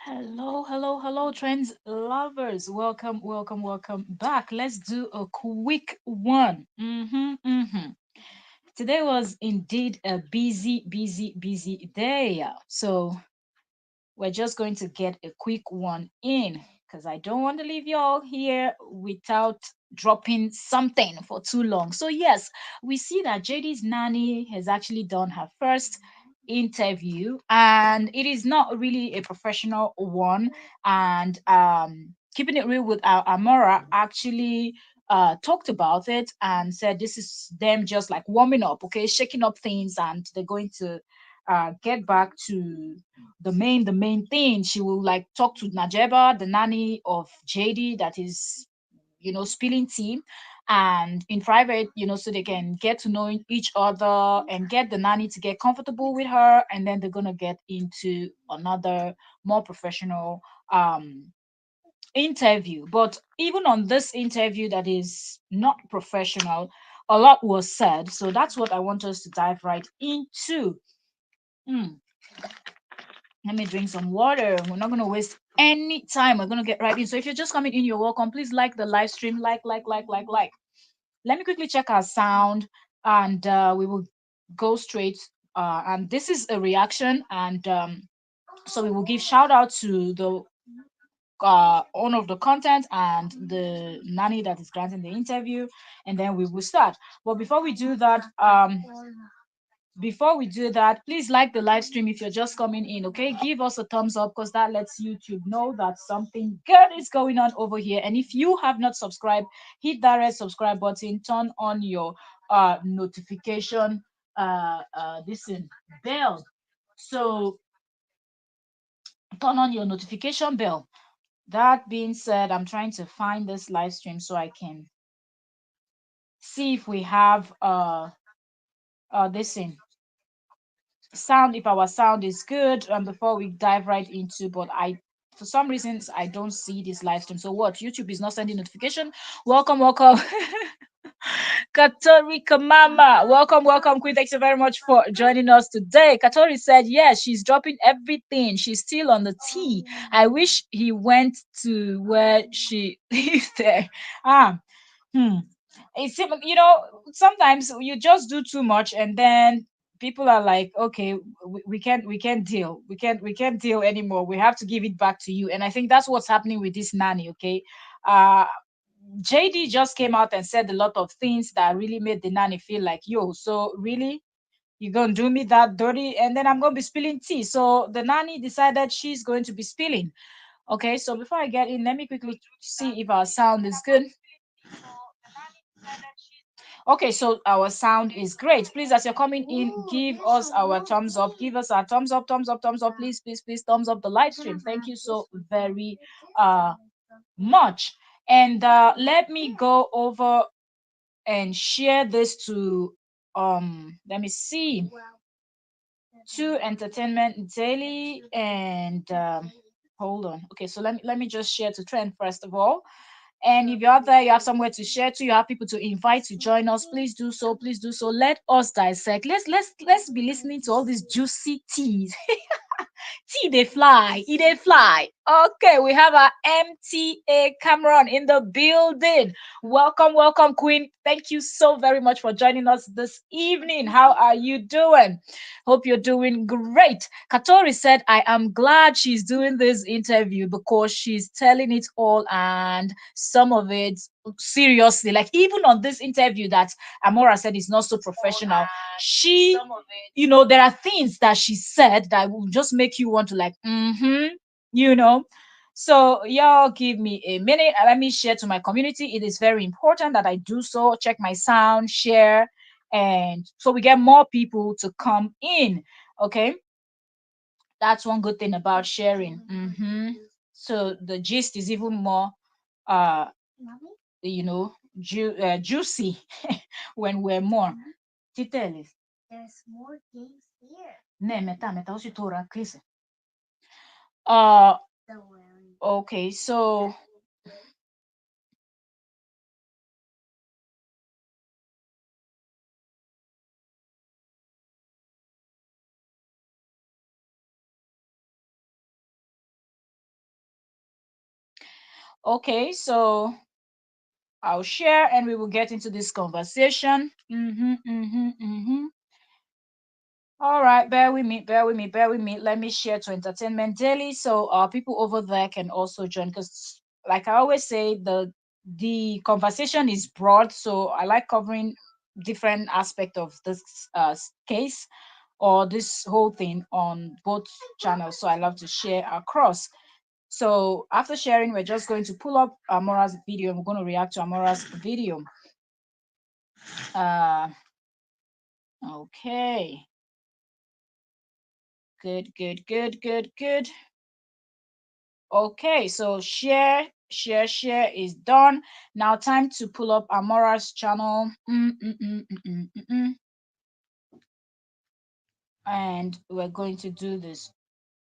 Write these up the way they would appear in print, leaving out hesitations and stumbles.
Hello, hello, hello, trends lovers. Welcome, welcome, welcome back. Let's do a quick one. Today was indeed a busy, busy, busy day. So we're just going to get a quick one in because I don't want to leave y'all here without dropping something for too long. So, yes, we see that JD's nanny has actually done her first interview, and it is not really a professional one. And keeping it real with our Amora actually talked about it and said this is them just like warming up, okay, shaking up things, and they're going to get back to the main thing. She will like talk to Najeba, the nanny of JD, that is, spilling tea, and in private, so they can get to know each other and get the nanny to get comfortable with her, and then they're gonna get into another more professional interview. But even on this interview that is not professional, a lot was said. So that's what I want us to dive right into. Hmm. Let me drink some water. We're not gonna waste any time. We're gonna get right in. So if you're just coming in, you're welcome. Please like the live stream. Like. Let me quickly check our sound, and we will go straight. And this is a reaction, and so we will give shout out to the owner of the content and the nanny that is granting the interview, and then we will start. But before we do that, please like the live stream if you're just coming in, okay? Give us a thumbs up because that lets YouTube know that something good is going on over here. And if you have not subscribed, hit that red subscribe button, turn on your notification listen bell. So turn on your notification bell. That being said, I'm trying to find this live stream so I can see if we have this in sound, if our sound is good, before we dive right into. But I, for some reasons, I don't see this live stream. So what, YouTube is not sending notification? Welcome. Katorika Mama, welcome Queen, thanks so very much for joining us today. Katori said yes, she's dropping everything, she's still on the tea. I wish he went to where she lives there. ah hmm it's, sometimes you just do too much, and then people are like, okay, we can't deal, we can't deal anymore, we have to give it back to you. And I think that's what's happening with this nanny, okay? uh JD just came out and said a lot of things that really made the nanny feel like, yo, so really, you're gonna do me that dirty, and then I'm gonna be spilling tea. So the nanny decided she's going to be spilling. Okay, so before I get in, let me quickly see if our sound is good. Okay, so our sound is great. Please, as you're coming in, give us our thumbs up. Give us our thumbs up, thumbs up, thumbs up. Please, please, please, thumbs up the live stream. Thank you so very uh much. And let me go over and share this to let me see, to Entertainment Daily, and hold on. Okay, so let me just share to Trend first of all. And if you're out there, you have somewhere to share to, you have people to invite to join us, please do so. Please do so. Let us dissect. Let's be listening to all these juicy teas. Tea they fly, e they fly. Okay, we have our MTA Cameron in the building. Welcome, Queen. Thank you so very much for joining us this evening. How are you doing? Hope you're doing great. Katori said, I am glad she's doing this interview because she's telling it all, and some of it seriously. Like even on this interview that Amora said is not so professional, she, there are things that she said that will just make you want to like, you know. So y'all give me a minute. Let me share to my community. It is very important that I do so. Check my sound, share, and so we get more people to come in. Okay, that's one good thing about sharing. So the gist is even more, uh, juicy when we're more. Titelis. Ne, meta usi tora krise. Uh, okay, so Okay, so I'll share and we will get into this conversation. All right, bear with me, bear with me, bear with me. Let me share to Entertainment Daily so people over there can also join. Because, like I always say, the conversation is broad, so I like covering different aspect of this case or this whole thing on both channels. So I love to share across. So after sharing, we're just going to pull up Amora's video and we're going to react to Amora's video. Uh, okay. Good, good, good, good, good. Okay, so share is done. Now time to pull up Amora's channel. And we're going to do this.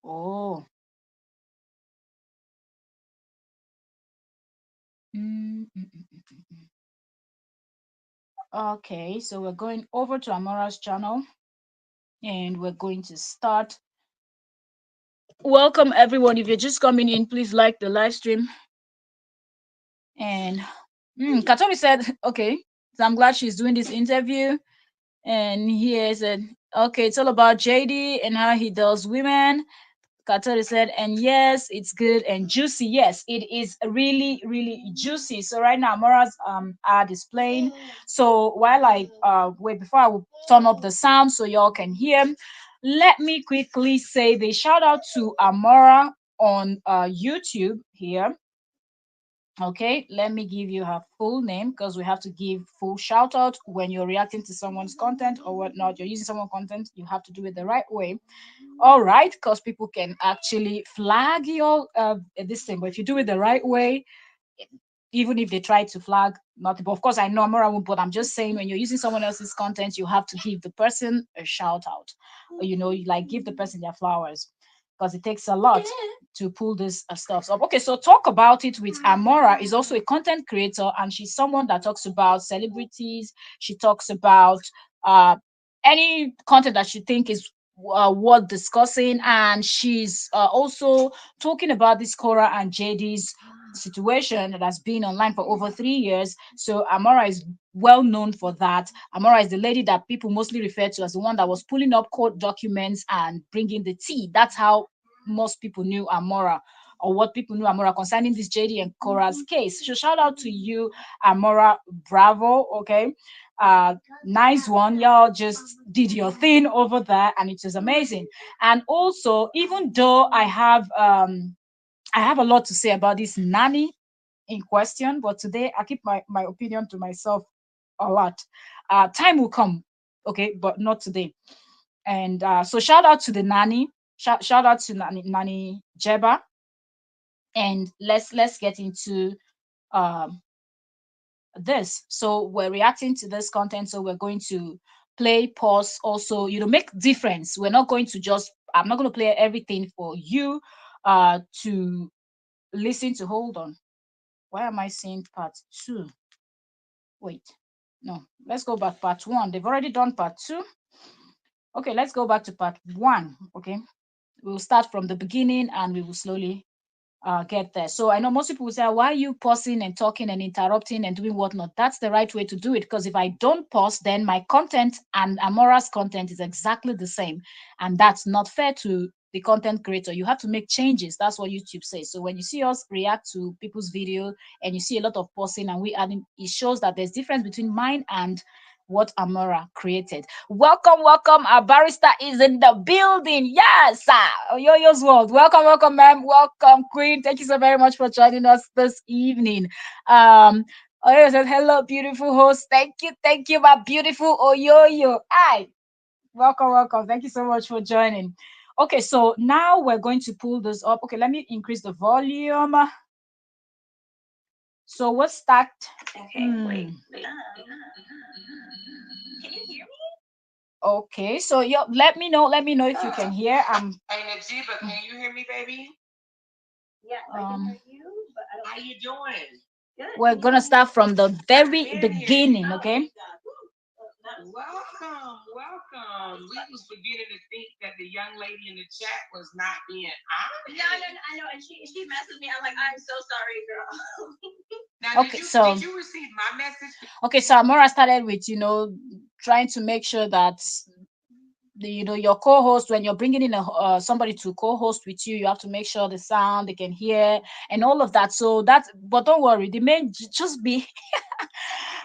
Oh. Okay, so we're going over to Amora's channel and we're going to start. Welcome everyone. If you're just coming in, please like the live stream. And Katomi said, okay, so I'm glad she's doing this interview. And he said, okay, it's all about JD and how he does women. Katori said, and yes, it's good and juicy. Yes, it is really, really juicy. So right now, Mora's ad is playing. So while I wait, before I will turn up the sound so y'all can hear, let me quickly say the shout out to Amora on YouTube here. Okay, let me give you her full name because we have to give full shout out when you're reacting to someone's content or whatnot. You're using someone's content, you have to do it the right way. All right, because people can actually flag your this thing, but if you do it the right way, even if they try to flag nothing. But of course, I know Amora won't, but I'm just saying when you're using someone else's content, you have to give the person a shout out. Or, you like give the person their flowers because it takes a lot to pull this stuff up. Okay, so talk about it with Amora is also a content creator, and she's someone that talks about celebrities. She talks about uh, any content that she think is worth discussing, and she's also talking about this Korra and JD's situation that has been online for over 3 years. So Amora is well known for that. Amora is the lady that people mostly refer to as the one that was pulling up court documents and bringing the tea. That's how most people knew Amora, or what people knew Amora concerning this JD and Korra's case. So shout out to you, Amora. Bravo. Okay. Nice one. Y'all just did your thing over there, and it is amazing. And also, even though I have a lot to say about this nanny in question, but today I keep my opinion to myself a lot. Time will come, okay, but not today. And so shout out to the nanny, shout out to nanny Jeba, and let's get into um this. So we're reacting to this content, so we're going to play, pause, also make difference. We're not going to just I'm not going to play everything for you to listen to. Hold on, why am I saying part two? Wait, no, let's go back part one. They've already done part two. Okay, let's go back to part one. Okay, we'll start from the beginning and we will slowly get there. So I know most people will say, why are you pausing and talking and interrupting and doing whatnot? That's the right way to do it, because if I don't pause, then my content and Amora's content is exactly the same. And that's not fair to the content creator. You have to make changes. That's what YouTube says. So when you see us react to people's video and you see a lot of pausing and we adding, it shows that there's difference between mine and what Amora created. Welcome, welcome. Our barrister is in the building. Yes, Yo-Yo's World. Welcome, welcome, ma'am. Welcome, Queen. Thank you so very much for joining us this evening. Oyo says, hello, beautiful host. Thank you, my beautiful Oyoyo. Hi. Welcome, welcome. Thank you so much for joining. Okay, so now we're going to pull this up. Okay, let me increase the volume. So what's that? Okay, wait. Can you hear me? Okay, so let me know if you can hear. Hey Najiba, can you hear me, baby? Yeah, I can hear you, but I don't. How you doing? Good. We're gonna start from the very beginning, okay? Welcome, welcome. We was beginning to think that the young lady in the chat was not being honest. No, no, no, I know. And she messaged me. I'm like, I'm so sorry, girl. Now, Okay, so did you receive my message? okay, so Amora started with trying to make sure that your co-host, when you're bringing in somebody to co-host with you, you have to make sure the sound they can hear and all of that. So that, but don't worry, the main just be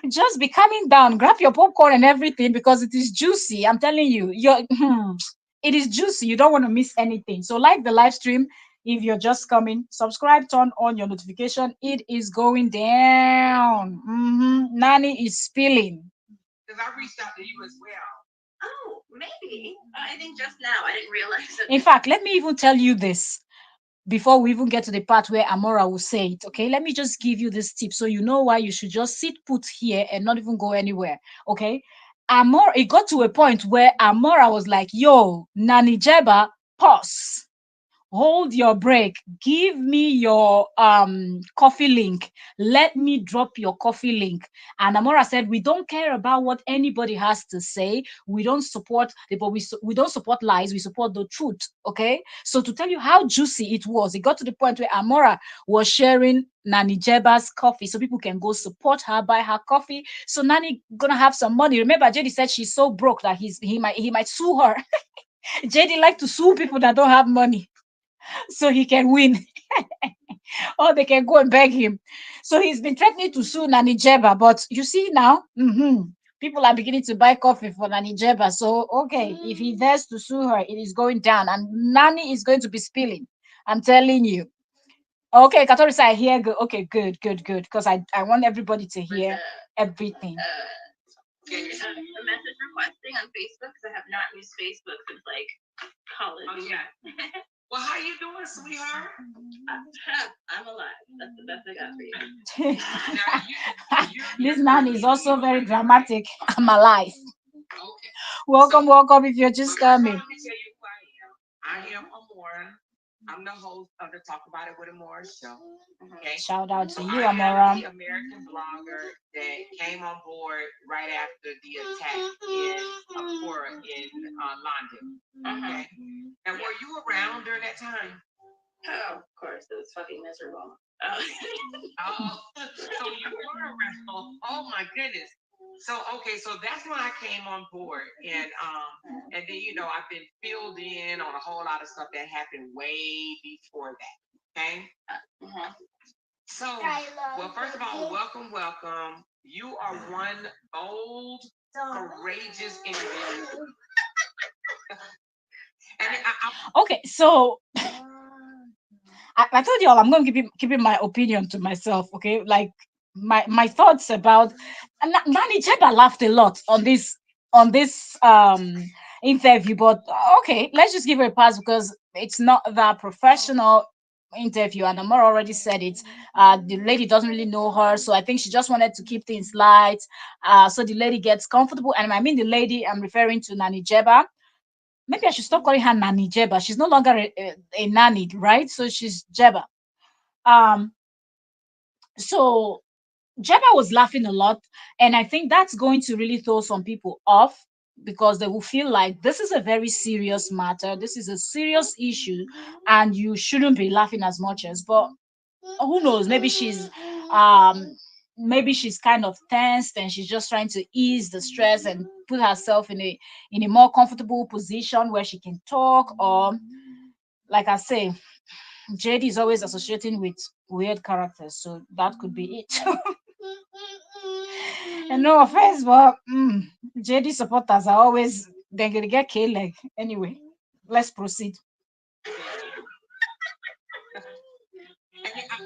just be coming down, grab your popcorn and everything because it is juicy. I'm telling you, it is juicy. You don't want to miss anything. So like the live stream. If you're just coming, subscribe, turn on your notification. It is going down. Nanny is spilling. Because I reached out to you as well. Oh, maybe. I think just now I didn't realize it. In fact, let me even tell you this before we even get to the part where Amora will say it. Okay, let me just give you this tip so you know why you should just sit put here and not even go anywhere. Okay, Amora, it got to a point where Amora was like, "Yo, Nani Jeba, pause. Hold your break. Give me your coffee link. Let me drop your coffee link." And Amora said, "We don't care about what anybody has to say. We don't support but we don't support lies. We support the truth." Okay, so to tell you how juicy it was, it got to the point where Amora was sharing Nani Jeba's coffee so people can go support her, buy her coffee. So Nani gonna have some money. Remember, JD said she's so broke that he might sue her. JD like to sue people that don't have money so he can win, or they can go and beg him. So he's been threatening to sue Nani Jeba, but you see now, people are beginning to buy coffee for Nani Jeba. So okay, if he dares to sue her, it is going down, and Nani is going to be spilling. I'm telling you. Okay, Katorisa, I hear. Okay, good, good, good. Because I want everybody to hear everything. A message requesting on Facebook because I have not used Facebook since like college. Oh, yeah. Well, how you doing, sweetheart? I'm alive. That's the best I got for you. This man is also very dramatic. I'm alive. Okay. Welcome, welcome. If you're just coming. Let me tell you who I am. I am Amora. I'm the host of the Talk About It with Amora show. Okay. Shout out to you, I Amora. am the American blogger that came on board right after the attack in Korra in London. Okay. And were you around during that time? Oh, of course, it was fucking miserable. Oh, so you were around. Oh my goodness. So okay, so that's when I came on board, and then I've been filled in on a whole lot of stuff that happened way before that. Okay. So, well, first of all, welcome, welcome. You are one bold, courageous individual. And Okay, so I told y'all I'm going to keeping my opinion to myself. Okay, like my thoughts about Nani Cheba laughed a lot on this interview, but okay, let's just give her a pass because it's not that professional interview, and Amor already said it. The lady doesn't really know her, so I think she just wanted to keep things light. So the lady gets comfortable, and I mean the lady I'm referring to, Nani Jeba. Maybe I should stop calling her Nanny Jeba. She's no longer a nanny, right? So she's Jeba. Um, so Jeba was laughing a lot, and I think that's going to really throw some people off because they will feel like this is a very serious matter. This is a serious issue, and you shouldn't be laughing as much as. But who knows? Maybe she's kind of tensed and she's just trying to ease the stress and put herself in a more comfortable position where she can talk, or like I say, JD is always associating with weird characters, so that could be it. And no offense, but JD supporters are always they're gonna get K leg. Anyway, let's proceed.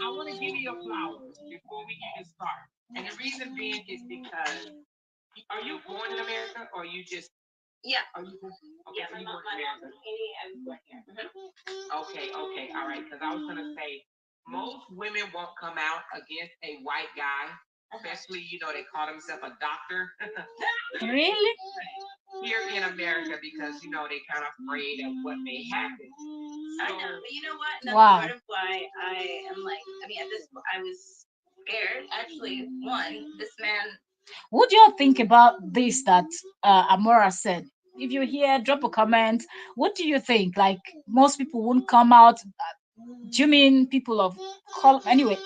I want to give you your flowers before we even start. And the reason being is because are you born in America or you just Yeah. are you born? Okay, Yeah, so my you mom, born my in America. mom's from Haiti. I was born here. Okay, okay, all right. Because I was gonna say most women won't come out against a white guy, especially they call themselves a doctor Really? here in America because they kind of afraid of what may happen. I know, but you know what? That's Wow. part of why I am like. I mean, at this, I was scared. Actually, one, this man What do you think about this that Amora said? If you're here, drop a comment. What do you think? Like most people won't come out. Do you mean people of color? Anyway,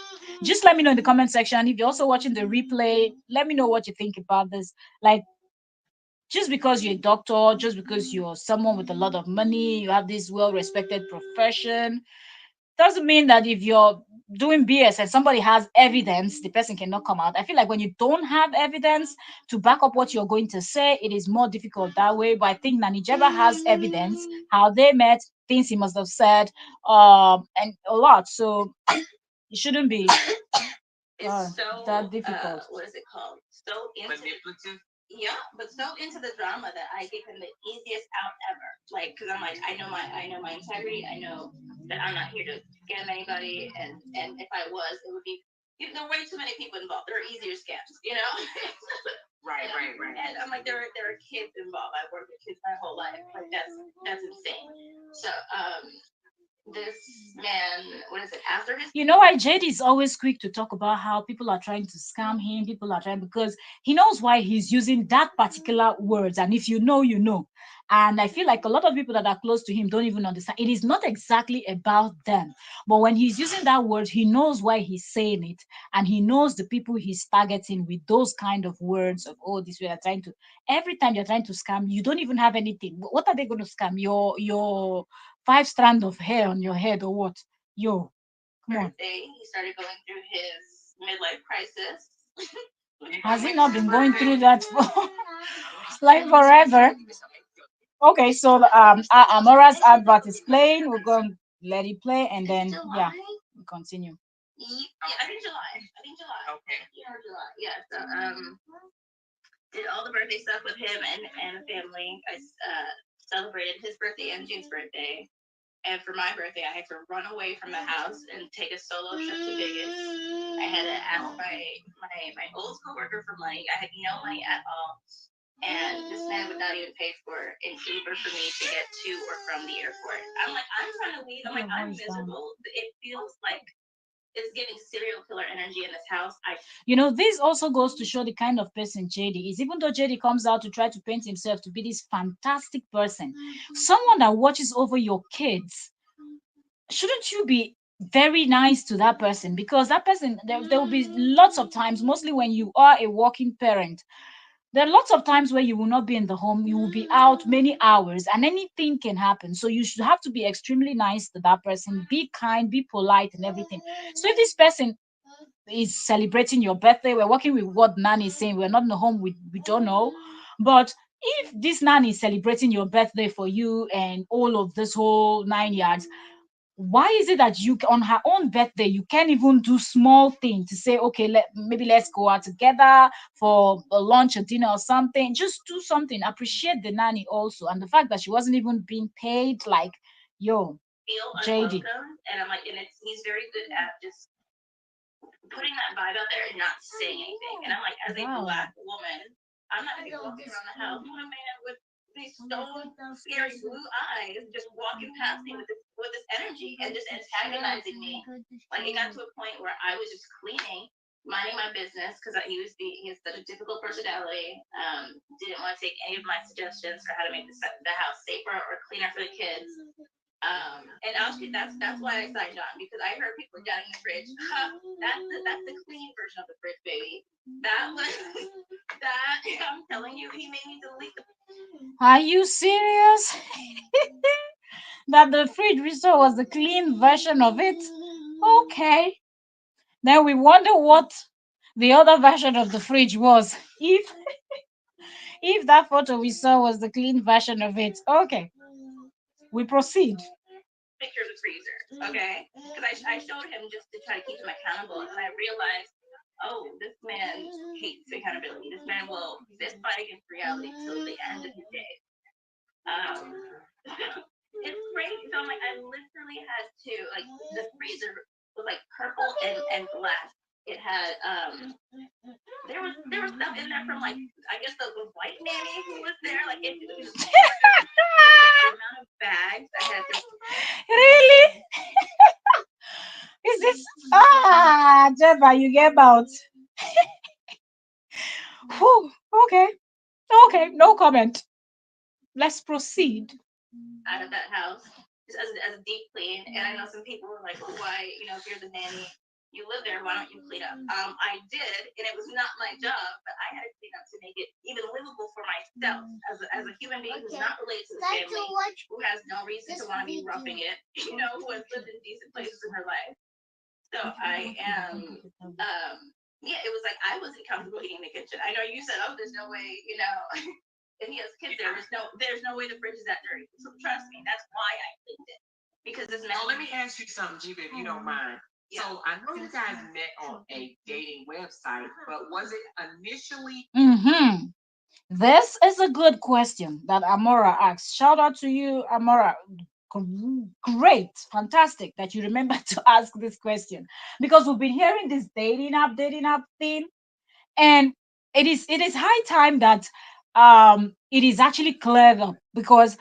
just let me know in the comment section. If you're also watching the replay, let me know what you think about this. Like, just because you're a doctor, just because you're someone with a lot of money, you have this well respected profession, doesn't mean that if you're doing BS and somebody has evidence, the person cannot come out. I feel like when you don't have evidence to back up what you're going to say, it is more difficult that way. But I think Nani Jeba has evidence, how they met, things he must have said, and a lot. So it shouldn't be Is that so difficult. what is it called? So into Manipulative. yeah, but so into the drama that I gave him the easiest out ever. Like, because I'm like, I know my integrity. I know that I'm not here to scam anybody, and if I was, it would be. There are way too many people involved. There are easier scams, you know. Right, right, right. And I'm like, there are kids involved. I've worked with kids my whole life. Like that's insane. So this man, what is it? After his You know why JD is always quick to talk about how people are trying to scam him, people are trying because he knows why he's using that particular words. And if you know, you know. And I feel like a lot of people that are close to him don't even understand. It is not exactly about them. But when he's using that word, he knows why he's saying it. And he knows the people he's targeting with those kind of words of, oh, this way they're trying to. Every time you're trying to scam, you don't even have anything. What are they going to scam? Your five strand of hair on your head or what? Yo, come on. birthday, he started going through his midlife crisis. Has he not been going through that for like forever? Okay, so Amora's advert is playing. We're going to let it play and then yeah, we continue. Yeah, I think July. I think July. Okay. Yeah, July. Yeah. So did all the birthday stuff with him and the family. I celebrated his birthday and June's birthday. And for my birthday, I had to run away from the house and take a solo trip to Vegas. I had to ask my old coworker for money. I had no money at all, and this man would not even pay for an Uber for me to get to or from the airport. I'm like, I'm trying to leave. I'm like, I'm miserable. It feels like it's giving serial killer energy in this house. You know, this also goes to show the kind of person JD is. Even though JD comes out to try to paint himself to be this fantastic person, someone that watches over your kids, shouldn't you be very nice to that person? Because that person, there will be lots of times, mostly when you are a working parent, there are lots of times where you will not be in the home, you will be out many hours, and anything can happen. So you should have to be extremely nice to that person, be kind, be polite, and everything. So if this person is celebrating your birthday, we're working with what Nanny is saying, we're not in the home, we don't know. But if this nanny is celebrating your birthday for you and all of this whole 9 yards, why is it that you on her own birthday you can't even do small thing to say, okay, maybe let's go out together for a lunch or dinner or something? Just do something, appreciate the nanny also. And the fact that she wasn't even being paid, like, yo, feel JD. unwelcome, and I'm like, and he's very good at just putting that vibe out there and not saying anything. And I'm like, as a black woman, I'm not gonna be walking around the house. I'm a man with these stone scary blue eyes just walking past me with this energy and just antagonizing me. Like it got to a point where I was just cleaning, minding my business because he has such a difficult personality. Didn't want to take any of my suggestions for how to make the house safer or cleaner for the kids. And honestly, that's why I signed on because I heard people down in the fridge. That's the clean version of the fridge, baby. That was that. I'm telling you, he made me delete the. Are you serious? That the fridge restore was the clean version of it? Okay. Then we wonder what the other version of the fridge was. If that photo we saw was the clean version of it. Okay. We proceed. Picture of the freezer, okay? Because I showed him just to try to keep him accountable, and I realized, oh, this man hates accountability. This man will fist fight against reality till the end of his day. It's crazy. So I'm like, I literally had to like the freezer was like purple and black. It had there was stuff in there from like I guess the white nanny who was there. Like it was the amount of bags I had to. Really? Is this Jeba, you get about? Whew, okay, okay, no comment. Let's proceed. Out of that house just as a deep clean. And I know some people were like, well, why, if you're the nanny, you live there, why don't you clean up? I did, and it was not my job, but I had to clean up to make it even livable for myself as a human being who's not related to the family, who has no reason to want to be roughing it, who has lived in decent places in her life. So I am, yeah, it was like I wasn't comfortable eating in the kitchen. I know you said, oh, there's no way, and he has kids there. There's no way the fridge is that dirty. So trust me, that's why I cleaned it because it's meant. So let me ask you something, G, if you don't mind. Yeah. So I know you guys met on a dating website, but was it initially? Mm-hmm. This is a good question that Amora asked. Shout out to you, Amora. Great, fantastic that you remember to ask this question because we've been hearing this dating app thing, and it is high time that it is actually cleared up because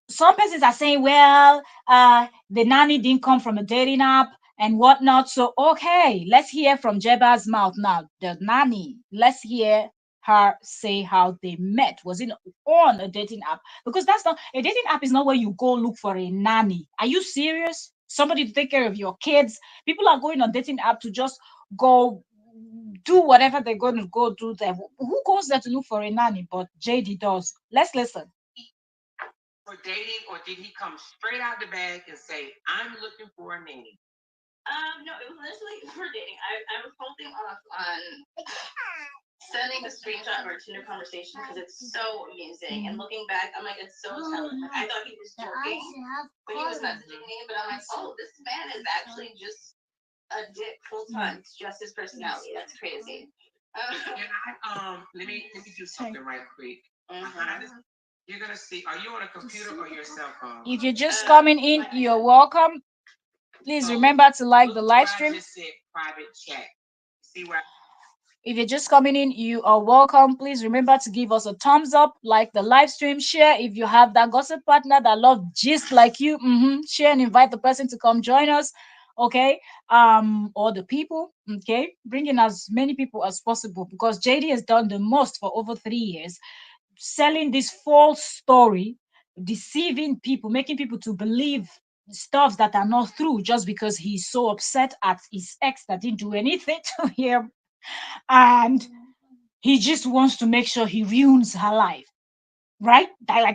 some persons are saying, well, the nanny didn't come from a dating app and whatnot. So, okay, let's hear from Jeba's mouth now. The nanny, let's hear her say how they met. Was it on a dating app? Because that's not a dating app, is not where you go look for a nanny. Are you serious? Somebody to take care of your kids. People are going on dating app to just go do whatever they're going to go do there. Who goes there to look for a nanny? But JD does. Let's listen. For dating, or did he come straight out the bag and say, I'm looking for a nanny? No, it was initially for dating. I was holding off on sending a screenshot of our Tinder conversation because it's so amusing. And looking back, I'm like, it's so telling. Like, I thought he was joking when he was messaging me, but I'm like, oh, this man is actually just a dick full time. It's just his personality. That's crazy. Let me do something right quick. You're gonna see. Are you on a computer or your cell phone? If you're just coming in, you're welcome. Please remember to like the live stream. I just said private chat. See where? If you're just coming in, you are welcome. Please remember to give us a thumbs up, like the live stream, share. If you have that gossip partner that love gist like you, share and invite the person to come join us. Okay, or the people. Okay, bring in as many people as possible because JD has done the most for over 3 years, selling this false story, deceiving people, making people to believe stuff that are not true just because he's so upset at his ex that didn't do anything to him. And he just wants to make sure he ruins her life. Right?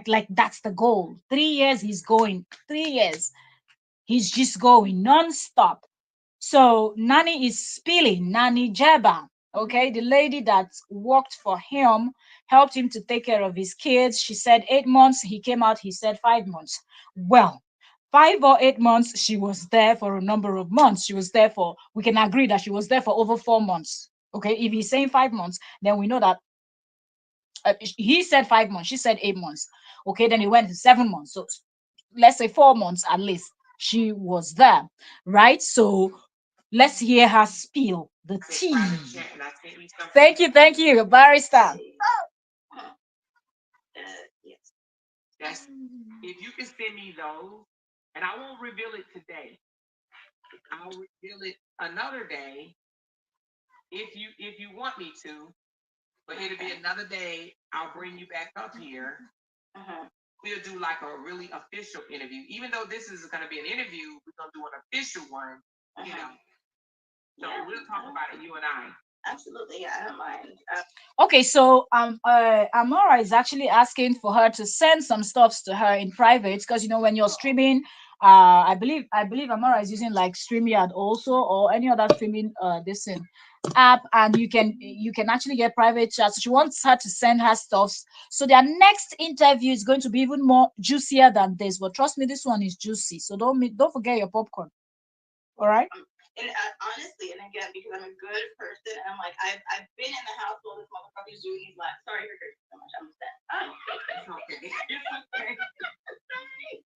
Like that's the goal. 3 years he's going. 3 years. He's just going non-stop. So Nanny is spilling, Nanny Jeba, okay, the lady that worked for him, helped him to take care of his kids. She said 8 months. He came out, he said 5 months. Well, 5 or 8 months, she was there for a number of months. She was there for, we can agree that she was there for over 4 months. Okay, if he's saying 5 months, then we know that he said 5 months, she said 8 months. Okay, then he went to 7 months. So let's say 4 months at least. She was there, right? So let's hear her spill the tea. Thank you, barrister. Yes. That's if you can send me those, and I won't reveal it today. I'll reveal it another day if you want me to. But it'll be another day. I'll bring you back up here. We'll do like a really official interview. Even though this is going to be an interview, we're going to do an official one. So we'll talk about it, you and I. Absolutely, yeah, I don't mind. Okay, so Amora is actually asking for her to send some stuffs to her in private because when you're streaming, I believe Amora is using like StreamYard also or any other streaming this thing app, and you can actually get private chats. She wants her to send her stuffs, so their next interview is going to be even more juicier than this. But trust me, this one is juicy, so don't forget your popcorn. All right. And honestly, and again, because I'm a good person, and I'm like, I've been in the household this motherfucker's doing these lives. Sorry, you're hurting so much. I'm upset. Okay.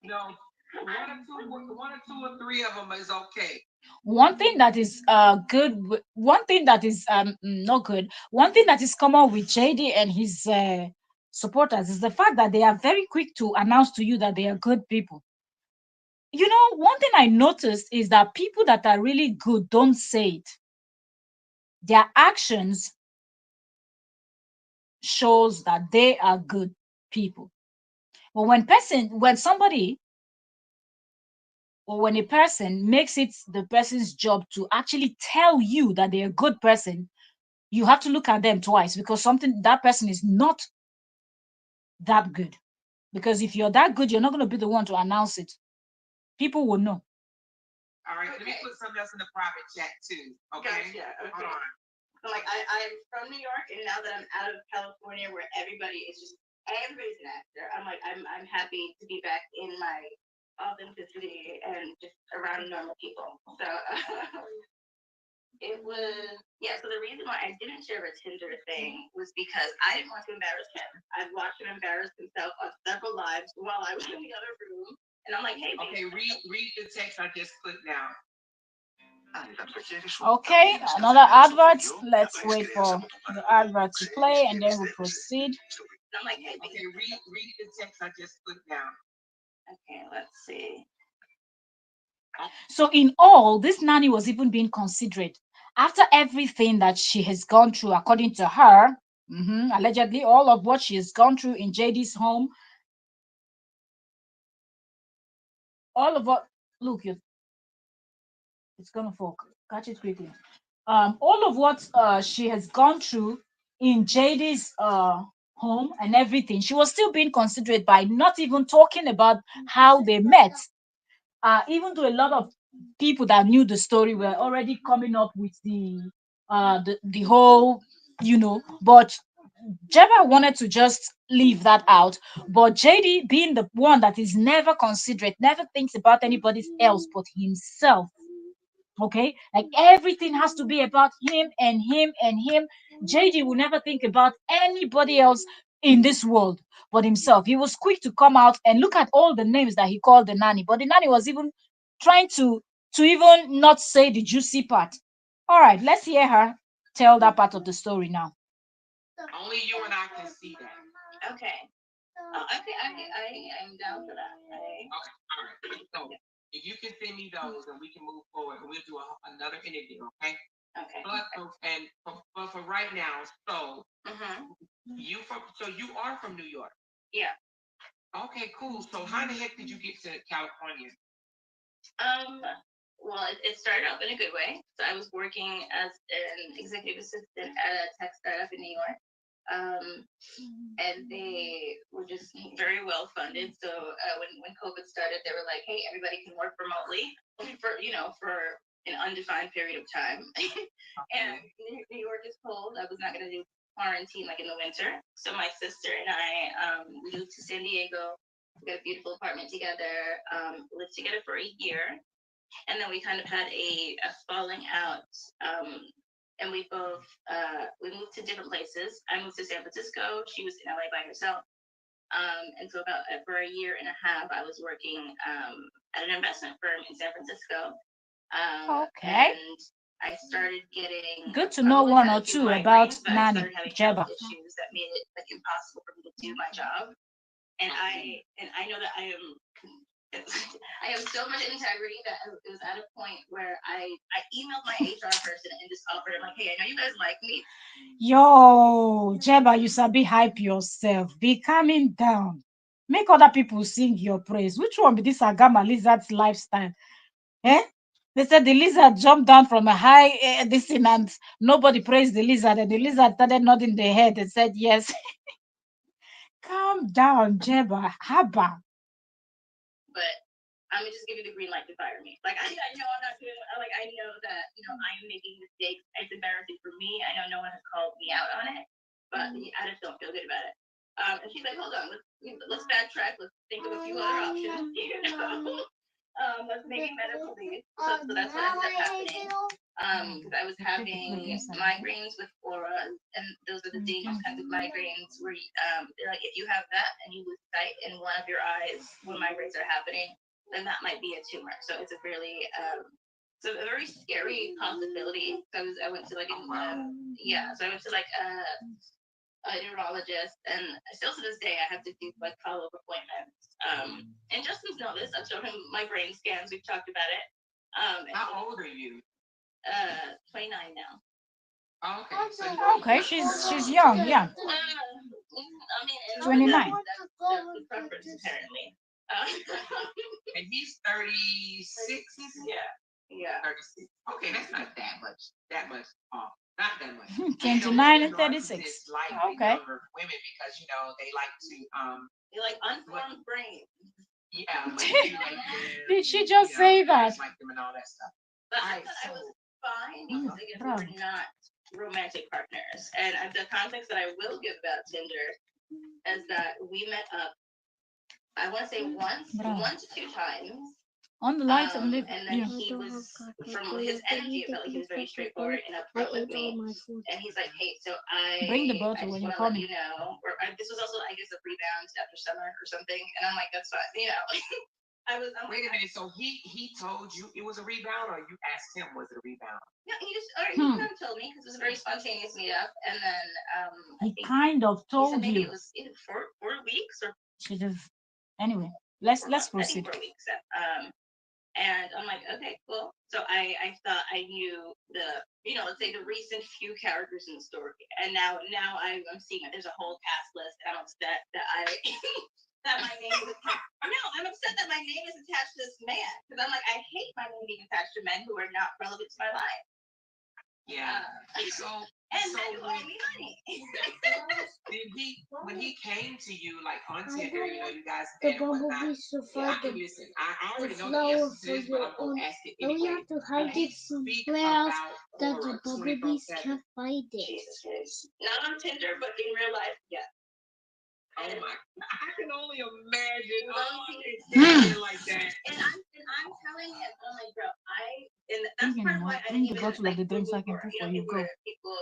No, one or two or three of them is okay. One thing that is good, one thing that is not good, one thing that is common with JD and his supporters is the fact that they are very quick to announce to you that they are good people. One thing I noticed is that people that are really good don't say it. Their actions shows that they are good people. But when somebody or when a person makes it the person's job to actually tell you that they're a good person, you have to look at them twice because something that person is not that good. Because if you're that good, you're not going to be the one to announce it. People will know. All right, let me put something else in the private chat too. Okay. Gotcha. Okay. Hold on. So like I'm from New York, and now that I'm out of California, where everybody's an actor, I'm happy to be back in my authenticity and just around normal people. So it was, yeah. So the reason why I didn't share a Tinder thing was because I didn't want to embarrass him. I've watched him embarrass himself on several lives while I was in the other room, and I'm like, hey, babe. Okay, read the text I just put down. Okay, another advert. Let's wait for the advert to play and then we'll proceed. And I'm like, hey, babe. Okay, read the text I just put down. Okay, let's see. So, in all, this nanny was even being considerate. After everything that she has gone through, according to her, allegedly, all of what she has gone through in JD's home, all of what, look, it's gonna fall. Catch it quickly. All of what she has gone through in JD's home and everything, she was still being considerate by not even talking about how they met. Even though a lot of people that knew the story were already coming up with the whole, but Jeba wanted to just leave that out. But JD, being the one that is never considerate, never thinks about anybody else but himself. Okay, like everything has to be about him and him and him. JD will never think about anybody else in this world but himself. He was quick to come out and look at all the names that he called the nanny, but the nanny was even trying to even not say the juicy part. All right, let's hear her tell that part of the story now. Only you and I can see that. Okay. Okay, I'm down for that. Okay, all right. So if you can send me those, and we can move forward, and we'll do another interview. Okay. Okay. But for right now, so Mm-hmm. you are from New York. Yeah. Okay, cool. So how the heck did you get to California? Um, well, it started off in a good way. So I was working as an executive assistant at a tech startup in New York. And they were just very well funded. So when COVID started, they were like, "Hey, everybody can work remotely for an undefined period of time." And New York is cold. I was not going to do quarantine like in the winter. So my sister and I moved to San Diego. We got a beautiful apartment together. Lived together for a year, and then we kind of had a falling out. And we moved to different places. I moved to San Francisco. She was in LA by herself. And so about for a year and a half, I was working at an investment firm in San Francisco. Okay. And I started getting good to know one or two about nanny Jeba. Issues that made it like impossible for me to do my job. And I know that I have so much integrity that it was at a point where I emailed my HR person and just offered him like, hey, I know you guys like me. Yo, Jeba, you sabi hype yourself. Be calming down. Make other people sing your praise. Which one be this Agama lizard's lifestyle? Eh? They said the lizard jumped down from a high this thing and nobody praised the lizard, and the lizard started nodding their head and said yes. Calm down, Jeba. Haba. But I'm gonna just give you the green light to fire me. Like I know I'm not doing. Like I know that I am making mistakes. It's embarrassing for me. I know no one has called me out on it, but I just don't feel good about it. And she's like, hold on, let's backtrack. Let's think of a few other options. Let's maybe medical leave. So that's what ended up happening. Because I was having migraines with Korra, and those are the dangerous kinds of migraines where they're like, if you have that and you lose sight in one of your eyes when migraines are happening, then that might be a tumor. So it's a really so a very scary possibility. So I went to like so I went to like a neurologist, and still to this day I have to do like follow-up appointments. And Justin's know this. I've shown him my brain scans. We've talked about it. How old are you? 29 now. Okay, so Okay, she's young. Yeah, I mean, and 29. that's the preference apparently. Uh, and he's 36, is he? yeah, yeah. 36. Okay, that's not that much. That much off. Not that much. You know, 29 and 36. narcissists like the Okay. younger women because they like to You like unformed brain. yeah, manipulate them. Did she just say that? Like them and all that stuff. But All I right, thought I so was fine because again, we were not romantic partners. And the context that I will give about Tinder is that we met up, I want to say one to two times. On the lights and live. And then he was, from his energy, it felt like he was very straightforward and upfront with me. And he's like, hey, so Bring the I bottle just when you want to come let in. you know, this was also, I guess, a rebound after summer or something. And I'm like, that's fine, I'm wait a minute. So he told you it was a rebound, or you asked him was it a rebound? No, he kind of told me because it was a very spontaneous meetup, and then He kind of told maybe you. it was either 4 weeks or She just. Anyway, let's I think proceed. 4 weeks. And I'm like, okay, cool. So I thought I knew let's say the recent few characters in the story, and now I'm seeing that there's a whole cast list, and I'm upset that I that my name is attached. No, I'm upset that my name is attached to this man because I'm like, I hate my name being attached to men who are not relevant to my life. Yeah. And men who owe me money. When he came to you like on Tinder, you guys met and whatnot. Listen, I already know the answer to this, but I'm gonna ask it anyway. We have to hide it somewhere else that the bumblebees can't find it. Not on Tinder, but in real life, yeah. Oh my! I can only imagine. Oh, like that. And I'm telling him, I'm like, bro, and that's part of why I Bring didn't the even bottle of the drinks I can put for you. Go. People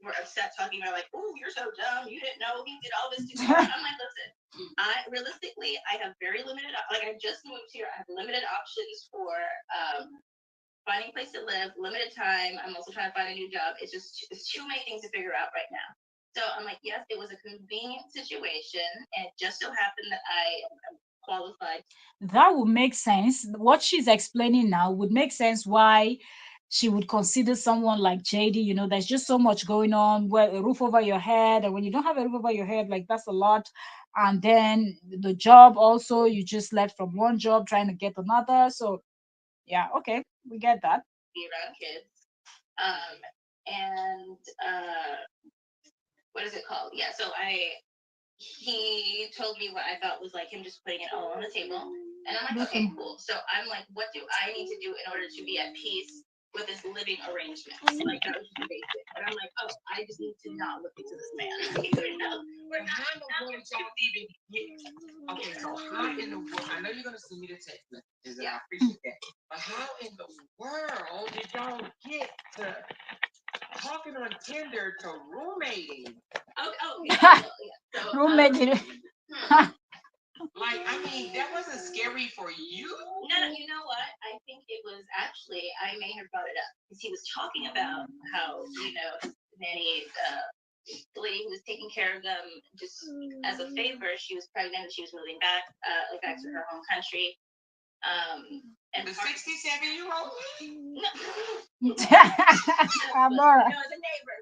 were upset talking about like, oh, you're so dumb. You didn't know he did all this to me. I'm like, listen, realistically, I have very limited. Like, I just moved here. I have limited options for finding a place to live, limited time. I'm also trying to find a new job. It's too many things to figure out right now. So I'm like, yes, it was a convenient situation, and it just so happened that I am qualified. That would make sense. What she's explaining now would make sense why she would consider someone like JD. There's just so much going on. Well, a roof over your head, and when you don't have a roof over your head, like that's a lot. And then the job also, you just left from one job trying to get another. So yeah, okay, we get that. Be around kids. And what is it called? Yeah, so he told me what I thought was like him just putting it all on the table. And I'm like, okay, cool. So I'm like, what do I need to do in order to be at peace with this living arrangement? Like, that was just basic. And I'm like, oh, I just need to not look into this man. We're not going to even get. Okay, so how in the world? I know you're going to send me the text messages, and I appreciate that. But how in the world did y'all get to talking on Tinder to roommating? So, Roommating. Like, I mean, that wasn't scary for you. No, you know what? I think it was actually, I may have brought it up because he was talking about how, nanny, the lady who was taking care of them just as a favor, she was pregnant and she was moving back to her home country. And the 67-year-old? No. Amora. No, it's a neighbor.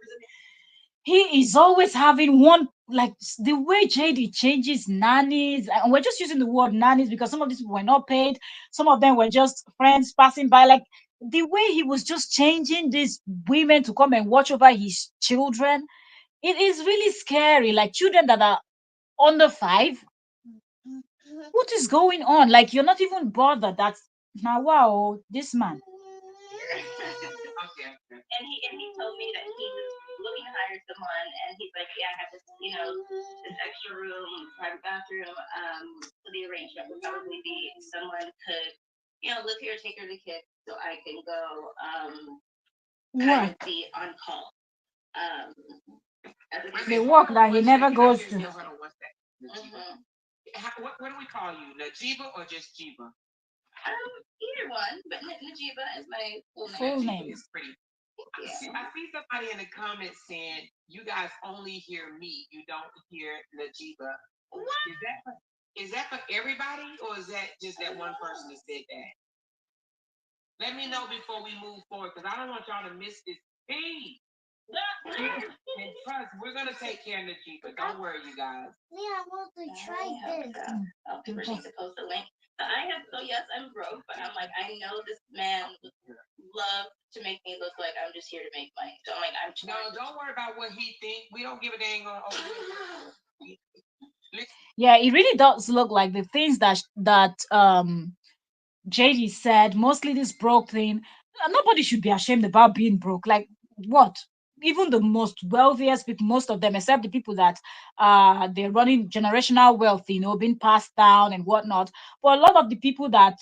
He is always having one, like the way JD changes nannies, and we're just using the word nannies because some of these people were not paid, some of them were just friends passing by. Like the way he was just changing these women to come and watch over his children, it is really scary. Like children that are under 5. What is going on? Like you're not even bothered. That's now wow, this man. Okay. And he told me that he was looking to hire someone, and he's like, yeah, I have this, this extra room, private bathroom. So the arrangement would probably be someone could, live here, take care of the kids, so I can go, kind of be on call. The work that he never goes to. What do we call you, Najiba or just Jiba? Either one, but Najiba is my full name. It's pretty. I see somebody in the comments saying you guys only hear me, you don't hear Najiba. What? Is that for everybody, or is that just that one person that said that? Let me know before we move forward, because I don't want y'all to miss this thing. And trust, we're gonna take care of the Jeep, but don't worry, you guys. Yeah, I want to try this. People need to post a link. So I have, so yes, I'm broke, but I'm like, I know this man loves to make me look like I'm just here to make money. So I'm like, I'm No, trying. don't worry about what he think. We don't give a dang on. Yeah, it really does look like the things that JD said, mostly this broke thing. Nobody should be ashamed about being broke. Like what? Even the most wealthiest people, most of them, except the people that they're running generational wealth, being passed down and whatnot. But a lot of the people that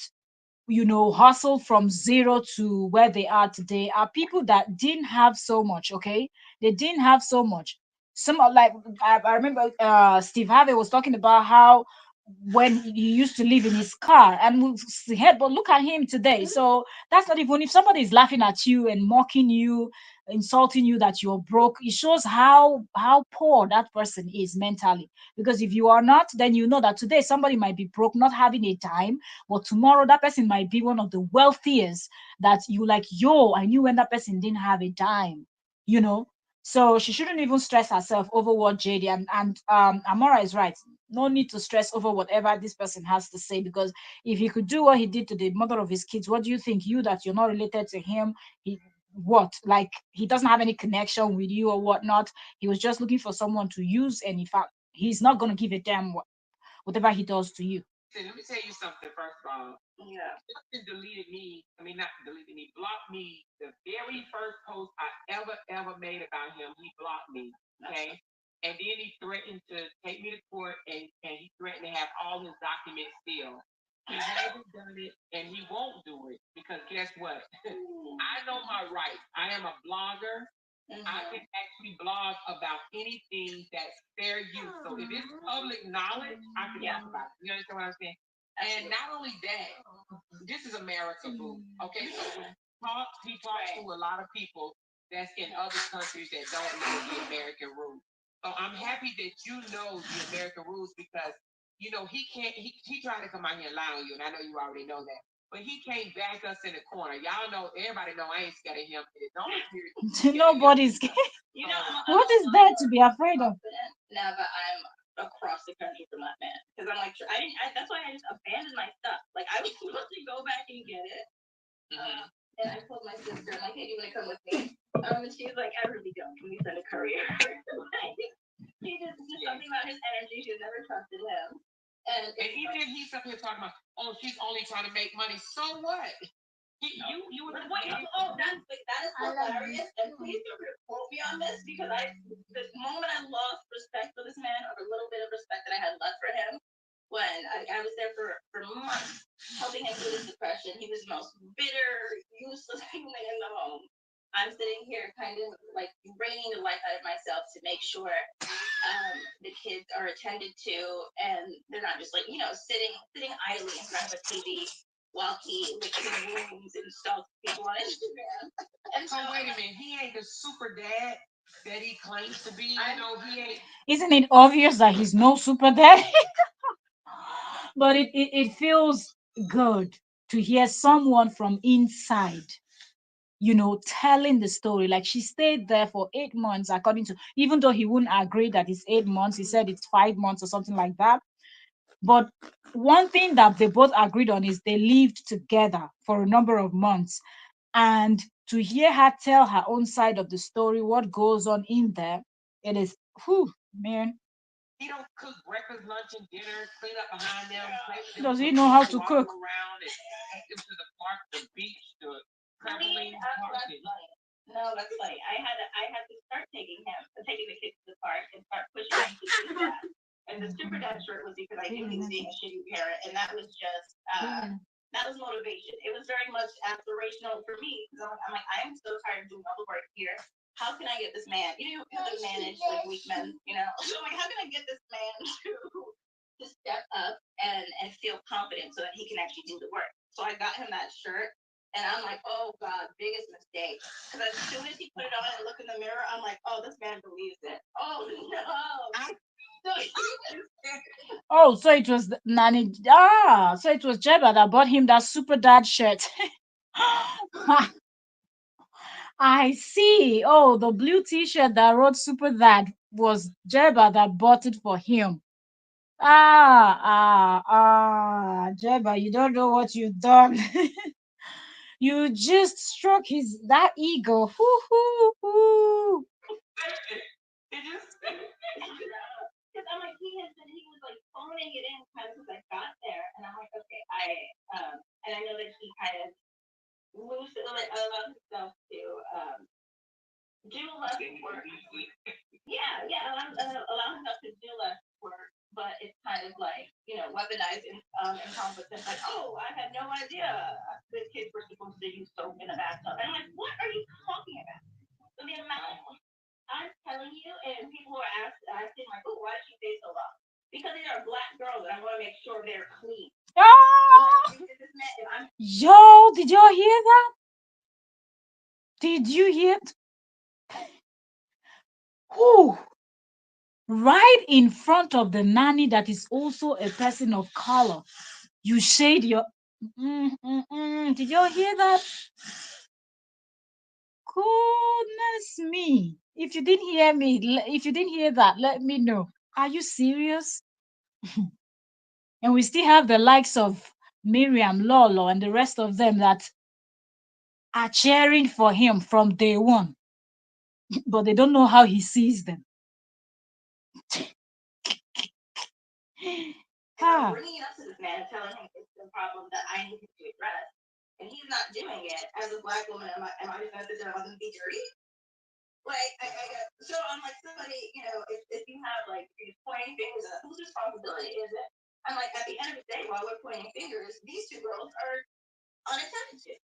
hustle from zero to where they are today are people that didn't have so much. Okay, they didn't have so much. Some like I remember Steve Harvey was talking about how when he used to live in his car and head, but look at him today. So that's not, even if somebody is laughing at you and mocking you, insulting you that you're broke, it shows how poor that person is mentally. Because if you are not, then you know that today somebody might be broke, not having a dime, but tomorrow that person might be one of the wealthiest, that you like, yo, I knew when that person didn't have a dime, you know. So she shouldn't even stress herself over what JD, and Amora is right. No need to stress over whatever this person has to say, because if he could do what he did to the mother of his kids, what do you think? You, that you're not related to him, he what, like, he doesn't have any connection with you or whatnot. He was just looking for someone to use, and in fact, he's not going to give a damn whatever he does to you. Listen, let me tell you something. First of all, Yeah. Justin deleted me. I mean, not deleted me, blocked me. The very first post I ever made about him, he blocked me. Okay, and then he threatened to take me to court, and he threatened to have all his documents still. He hasn't done it, and he won't do it because guess what? I know my rights. I am a blogger. I can actually blog about anything that's fair use. So if it's public knowledge, I can talk about it. You understand what I'm saying? And not only that, this is America, boo. Okay, so when he talks to a lot of people that's in other countries that don't know the American rules. So I'm happy that you know the American rules because he can't. He tried to come out here and lie on you, and I know you already know that. But he can't back us in the corner. Y'all know, everybody know I ain't scared of him. Don't Nobody's You know, what is there to be afraid of? now that I'm across the country from that man, because I'm like, I didn't. That's why I just abandoned my stuff. Like I was supposed to go back and get it, and I told my sister, I'm like, hey, do you want to come with me? And she was like, I really don't. Can we send a courier? Like, she just something about his energy. She never trusted him. And even if he's up here talking about, oh, she's only trying to make money, so what? You would wait, oh, that is hilarious. And please feel free to quote me on this because the moment I lost respect for this man, or the little bit of respect that I had left for him, when I was there for months helping him through his depression. He was the most bitter, useless human in the home. I'm sitting here kind of like draining the life out of myself to make sure the kids are attended to and they're not just like, sitting idly in front of a TV while he licks wounds and stalks people on Instagram. And so wait a minute, he ain't the super dad that he claims to be. He ain't. Isn't it obvious that he's no super dad? But it feels good to hear someone from inside, telling the story. Like, she stayed there for 8 months, according to, even though he wouldn't agree that it's 8 months, he said it's 5 months or something like that. But one thing that they both agreed on is they lived together for a number of months. And to hear her tell her own side of the story, what goes on in there, it is, whew, man. He don't cook breakfast, lunch, and dinner, clean up behind them, play with them, Does he know how to walk cook? around and take them to the park, the beach, the trampoline park. No, that's funny. I had to start taking the kids to the park and start pushing them to do that. And the super dad shirt was because I knew he was being a shitty parent, and that was just that was motivation. It was very much aspirational for me because I'm like, I'm so tired of doing all the work here. How can I get this man? You can manage like weak men, So I'm like, how can I get this man to step up and feel confident so that he can actually do the work? So I got him that shirt. And I'm like, oh God, biggest mistake. Because as soon as he put it on and looked in the mirror, I'm like, oh, this man believes it. Oh no. Oh, so it was Nanny. So it was Jeba that bought him that super dad shirt. I see. Oh, the blue t-shirt that wrote super that was Jeba that bought it for him. Jeba, you don't know what you've done. You just struck his that ego. Hoo, hoo, hoo. It just because I'm like he was like phoning it in kind of since I got there, and I'm like, okay, and I know that he kind of moves like allows himself to do less work. Yeah, allow himself to do less work, but it's kind of like weaponized incompetence. Like, oh, I had no idea the kids were supposed to use soap in a bathtub. And I'm like, what are you talking about? So the amount I'm telling you, and people are asking like, oh, why did she stay so long? Because these are black girls, and I want to make sure they're clean. Ah! Yo, did y'all hear that? Did you hear it? Who? Right in front of the nanny that is also a person of color. You shade your. Did y'all hear that? Goodness me. If you didn't hear me, if you didn't hear that, let me know. Are you serious? And we still have the likes of Miriam, Lolo, and the rest of them that are cheering for him from day one, but they don't know how he sees them. I'm bringing it up to this man and telling him it's a problem that I need to address, and he's not doing it. As a black woman, am I just going to sit there and let him be dirty? Like, so I'm like, somebody, if you have like you're just pointing fingers at whose responsibility is it? I'm like, at the end of the day, while we're pointing fingers, these two girls are unattended to.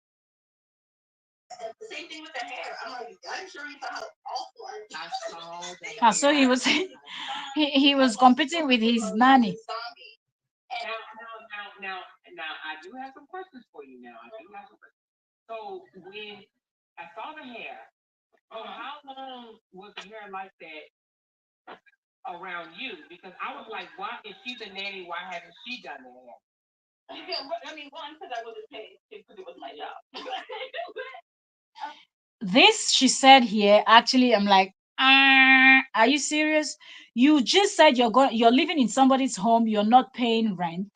The same thing with the hair. I'm like, I'm sure you saw how awful I saw that. So he was he was competing with his nanny. Now, I do have some questions for you. Now, I do have some questions. So, when I saw the hair, how long was the hair like that around you? Because I was like, why, if she's a nanny, why hasn't she done the hair? I mean, one, because I wasn't paid, because it was my job. This she said here. Actually, I'm like, are you serious? You just said you're living in somebody's home. You're not paying rent.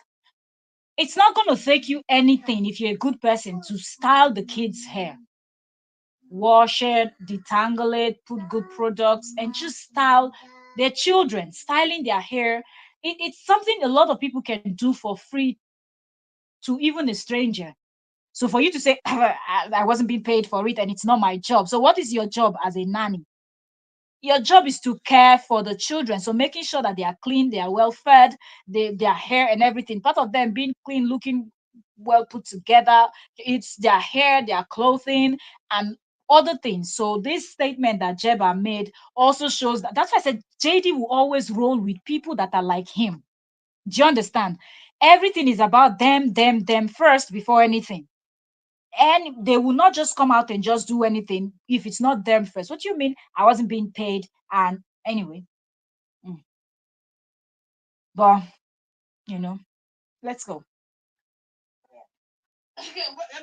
It's not going to take you anything if you're a good person to style the kids' hair. Wash it, detangle it, put good products, and just style their children, styling their hair. It's something a lot of people can do for free to even a stranger. So for you to say, I wasn't being paid for it and it's not my job. So what is your job as a nanny? Your job is to care for the children. So making sure that they are clean, they are well fed, their hair and everything. Part of them being clean, looking well put together. It's their hair, their clothing, and other things. So this statement that Jeba made also shows that. That's why I said JD will always roll with people that are like him. Do you understand? Everything is about them first before anything. And they will not just come out and just do anything if it's not them first. What do you mean? I wasn't being paid. And anyway, mm. But let's go. I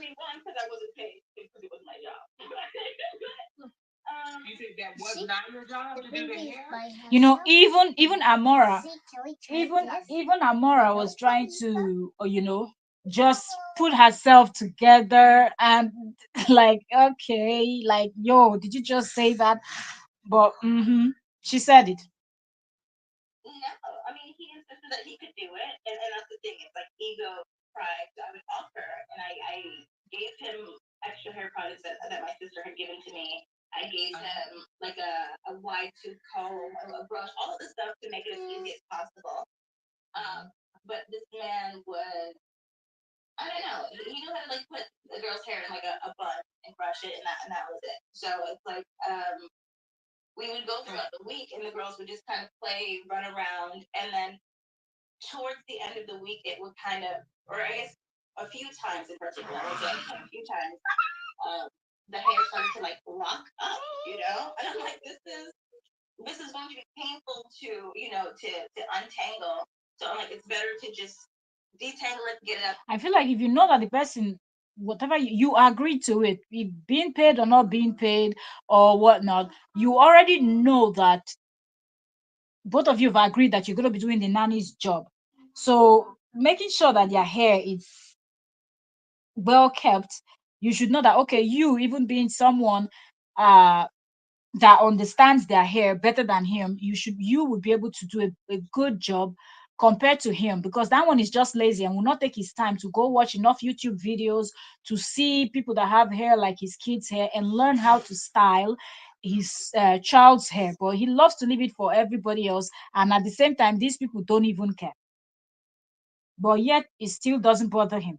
mean, one, because I wasn't paid, because it was my job. You said that was not your job to do the hair? Even Amora, even Amora was trying to, just put herself together and like, okay, like, yo, did you just say that? But she said it. No, I mean, he insisted that he could do it, and that's the thing. It's like ego, pride. So I would offer, and I gave him extra hair products that my sister had given to me. I gave him like a wide tooth comb, a brush, all of the stuff to make it as easy as possible. But this man was, I don't know, he knew how to like put the girl's hair in like a bun and brush it, and that was it. So it's like we would go throughout the week, and the girls would just kind of play, run around, and then towards the end of the week, it would kind of, or I guess a few times in particular, I would say a few times, the hair started to like lock up, and I'm like, this is going to be painful to untangle. So I'm like, it's better to just detangle it, get it up. I feel like if you know that the person whatever you agreed to it, being paid or not being paid or whatnot, you already know that both of you have agreed that you're going to be doing the nanny's job. So making sure that their hair is well kept, you should know that, okay, you even being someone uh that understands their hair better than him, you would be able to do a good job compared to him, because that one is just lazy and will not take his time to go watch enough YouTube videos to see people that have hair like his kids' hair and learn how to style his child's hair. But he loves to leave it for everybody else, and at the same time, these people don't even care. But yet, it still doesn't bother him.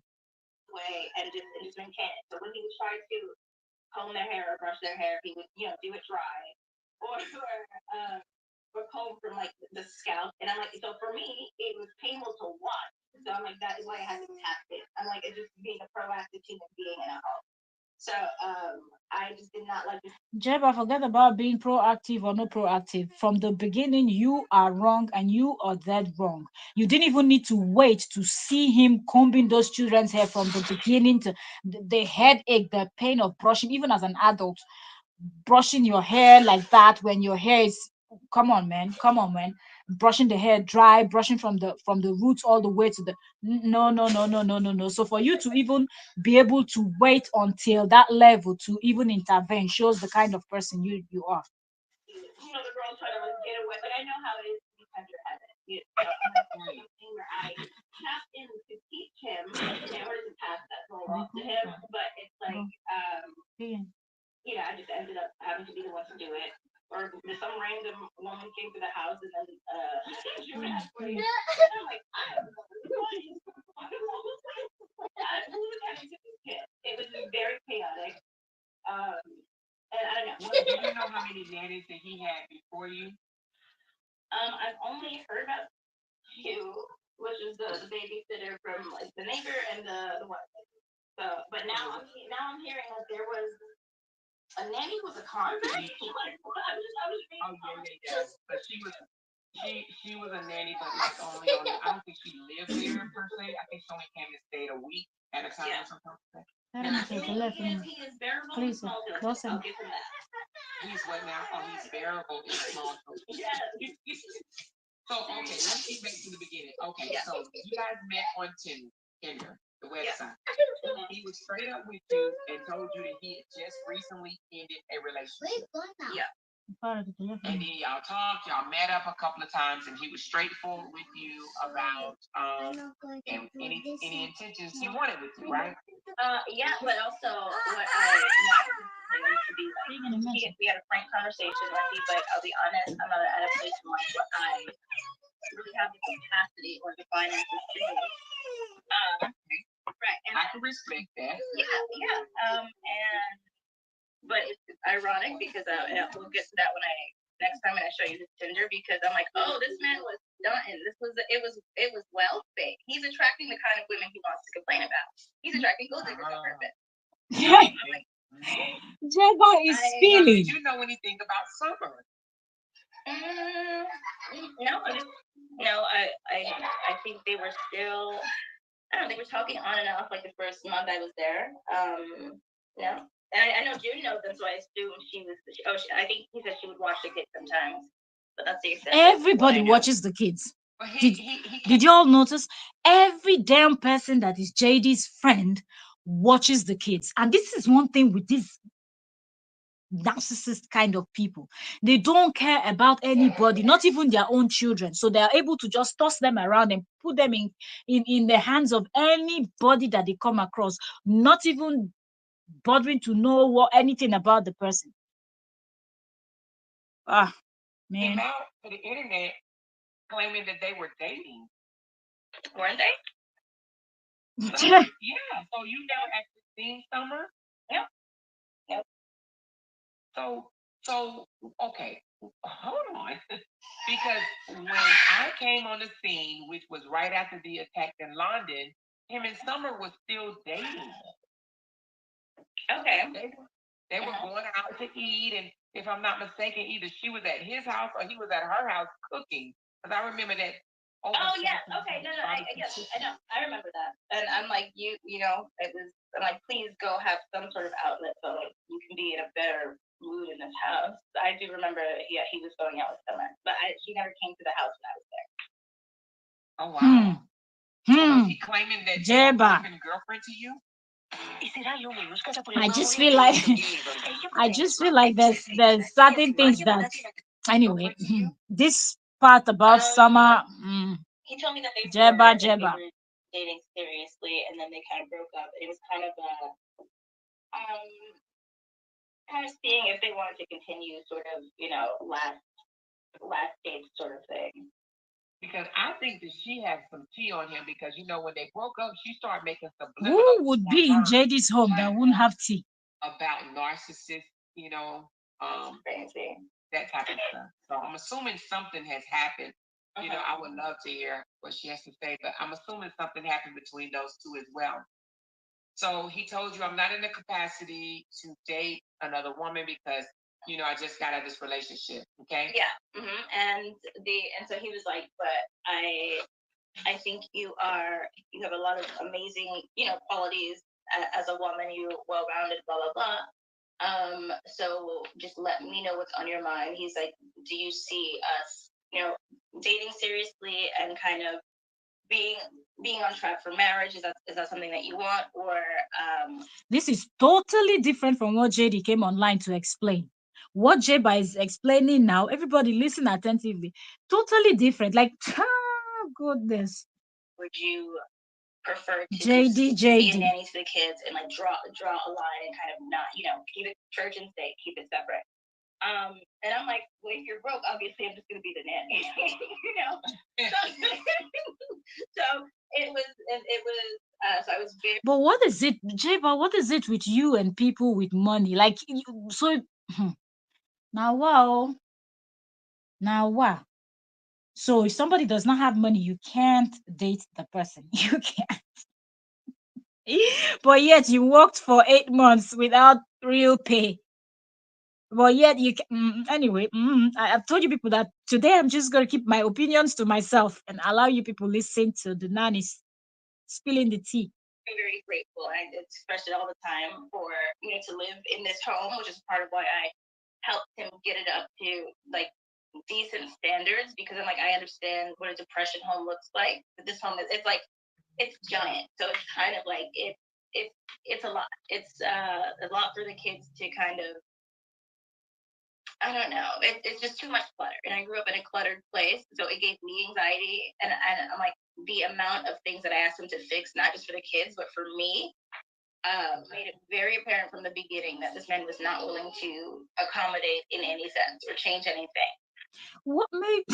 Way and just maintain it. So when he was trying to comb their hair or brush their hair, he would, do it dry or comb from like the scalp. And I'm like, so for me, it was painful to watch. So I'm like, that is why I had to tap it. I'm like, it's just being a proactive human being in a home. So I just did not like this. Jeba, forget about being proactive or not proactive. From the beginning, you are wrong and you are dead wrong. You didn't even need to wait to see him combing those children's hair from the beginning to the headache, the pain of brushing, even as an adult, brushing your hair like that when your hair is, come on man, brushing the hair dry, brushing from the roots all the way to the, no, no, no, no, no, no, no. So for you to even be able to wait until that level to even intervene shows the kind of person you are. The girls try to like, get away, but I know how it is to be tender at it. So I'm like, something where I tap in to teach him in order to pass that role off to him, but it's like, I just ended up having to be the one to do it. Or some random woman came to the house and then she would ask for you. And I'm like, I don't know what is who was having to this kid. It was just very chaotic. And I don't know. Do you know how many nannies that he had before you? I've only heard about two, which is the babysitter from like the neighbor and the one. So, but now I'm hearing that there was a nanny was a convict. Like what? I was reading. Oh yeah. But she was a nanny, but like only on. I don't think she lived there per se. I think she only came and stayed a week at a time or something. He is bearable in small doses. I'll give him that. He's what now? Oh, he's bearable in small doses. Yes. So okay, let's get back to the beginning. Okay, so you guys met on Tinder, the website. He was straight up with you and told you that he had just recently ended a relationship. Yeah. And then y'all talked, y'all met up a couple of times, and he was straightforward with you about any intentions he wanted with you, right? Yeah, but also what I wanted to be like, we had a frank conversation where he's like, I'll be honest, I'm not at a place in life where I really have the capacity or the finances to do. Right. And I can respect that. Yeah. But it's ironic because we'll get to that when next time when I show you his Tinder, because I'm like, oh, this man was done. It was well fake. He's attracting the kind of women he wants to complain about. He's attracting gold diggers on purpose. Jeba is feeling. Did you know anything about Summer? No. I think they were still. I don't know, they were talking on and off like the first month I was there. No. And I know June knows them, so I assume she was. I think he said she would watch the kids sometimes, but that's the extent. Everybody watches the kids. Did you all notice? Every damn person that is JD's friend watches the kids, and this is one thing with these narcissist kind of people. They don't care about anybody, not even their own children. So they are able to just toss them around and put them in the hands of anybody that they come across, not even bothering to know anything about the person. Man. Came out to the internet claiming that they were dating. Weren't they? So, yeah. So you never actually seen Summer? Yep. So okay, hold on. Because when I came on the scene, which was right after the attack in London, him and Summer was still dating. Okay. They were going out to eat, and if I'm not mistaken, either she was at his house or he was at her house cooking. Because I remember that. Oh yeah. Okay. No. I know. I remember that. And I'm like, it was I'm like, please go have some sort of outlet so like you can be in a better mood in this house. I do remember, yeah, he was going out with someone, but he never came to the house when I was there. Oh wow. So was he claiming that they were Jeba. boyfriend and girlfriend to you? I just feel like I just feel like there's certain things that anyway. This part about summer, He told me that they Jeba were Jeba. dating seriously, and then they kind of broke up. It was kind of um kind of seeing if they wanted to continue, sort of, last date sort of thing. Because I think that she has some tea on him because when they broke up, she started making Who subliminals would on be in her JD's home that wouldn't have tea? about narcissists, Crazy. that type of stuff. So I'm assuming something has happened. I would love to hear what she has to say, but I'm assuming something happened between those two as well. So he told you I'm not in the capacity to date another woman because I just got out of this relationship. Okay. Yeah. And so he was like, but I think you have a lot of amazing, qualities as a woman. You're well rounded, blah blah blah. So just let me know what's on your mind. He's like, do you see us, dating seriously and kind of being on track for marriage? Is that something that you want, or This is totally different from what JD came online to explain. What Jeba is explaining now, everybody listen attentively. Totally different. Like, goodness. would you prefer to JD, just be a JD. nanny to the kids and like draw a line and kind of not, keep it church and state, keep it separate? And I'm like, well, if you're broke, obviously I'm just gonna be the nanny, So, so I was very. But what is it, Jeba? What is it with you and people with money? Like, so now, wow, now, wow. So if somebody does not have money, you can't date the person. You can't. But yet you worked for 8 months without real pay. But yet you can, anyway. I've told you people that today I'm just gonna keep my opinions to myself and allow you people listen to the nannies spilling the tea. Very grateful. I express it all the time for to live in this home, which is part of why I helped him get it up to like decent standards, because I'm like, I understand what a depression home looks like. But this home it's giant, so it's kind of like it's a lot. It's a lot for the kids to kind of. I don't know. It's just too much clutter. And I grew up in a cluttered place, so it gave me anxiety. And I'm like, the amount of things that I asked him to fix, not just for the kids, but for me, made it very apparent from the beginning that this man was not willing to accommodate in any sense or change anything. What made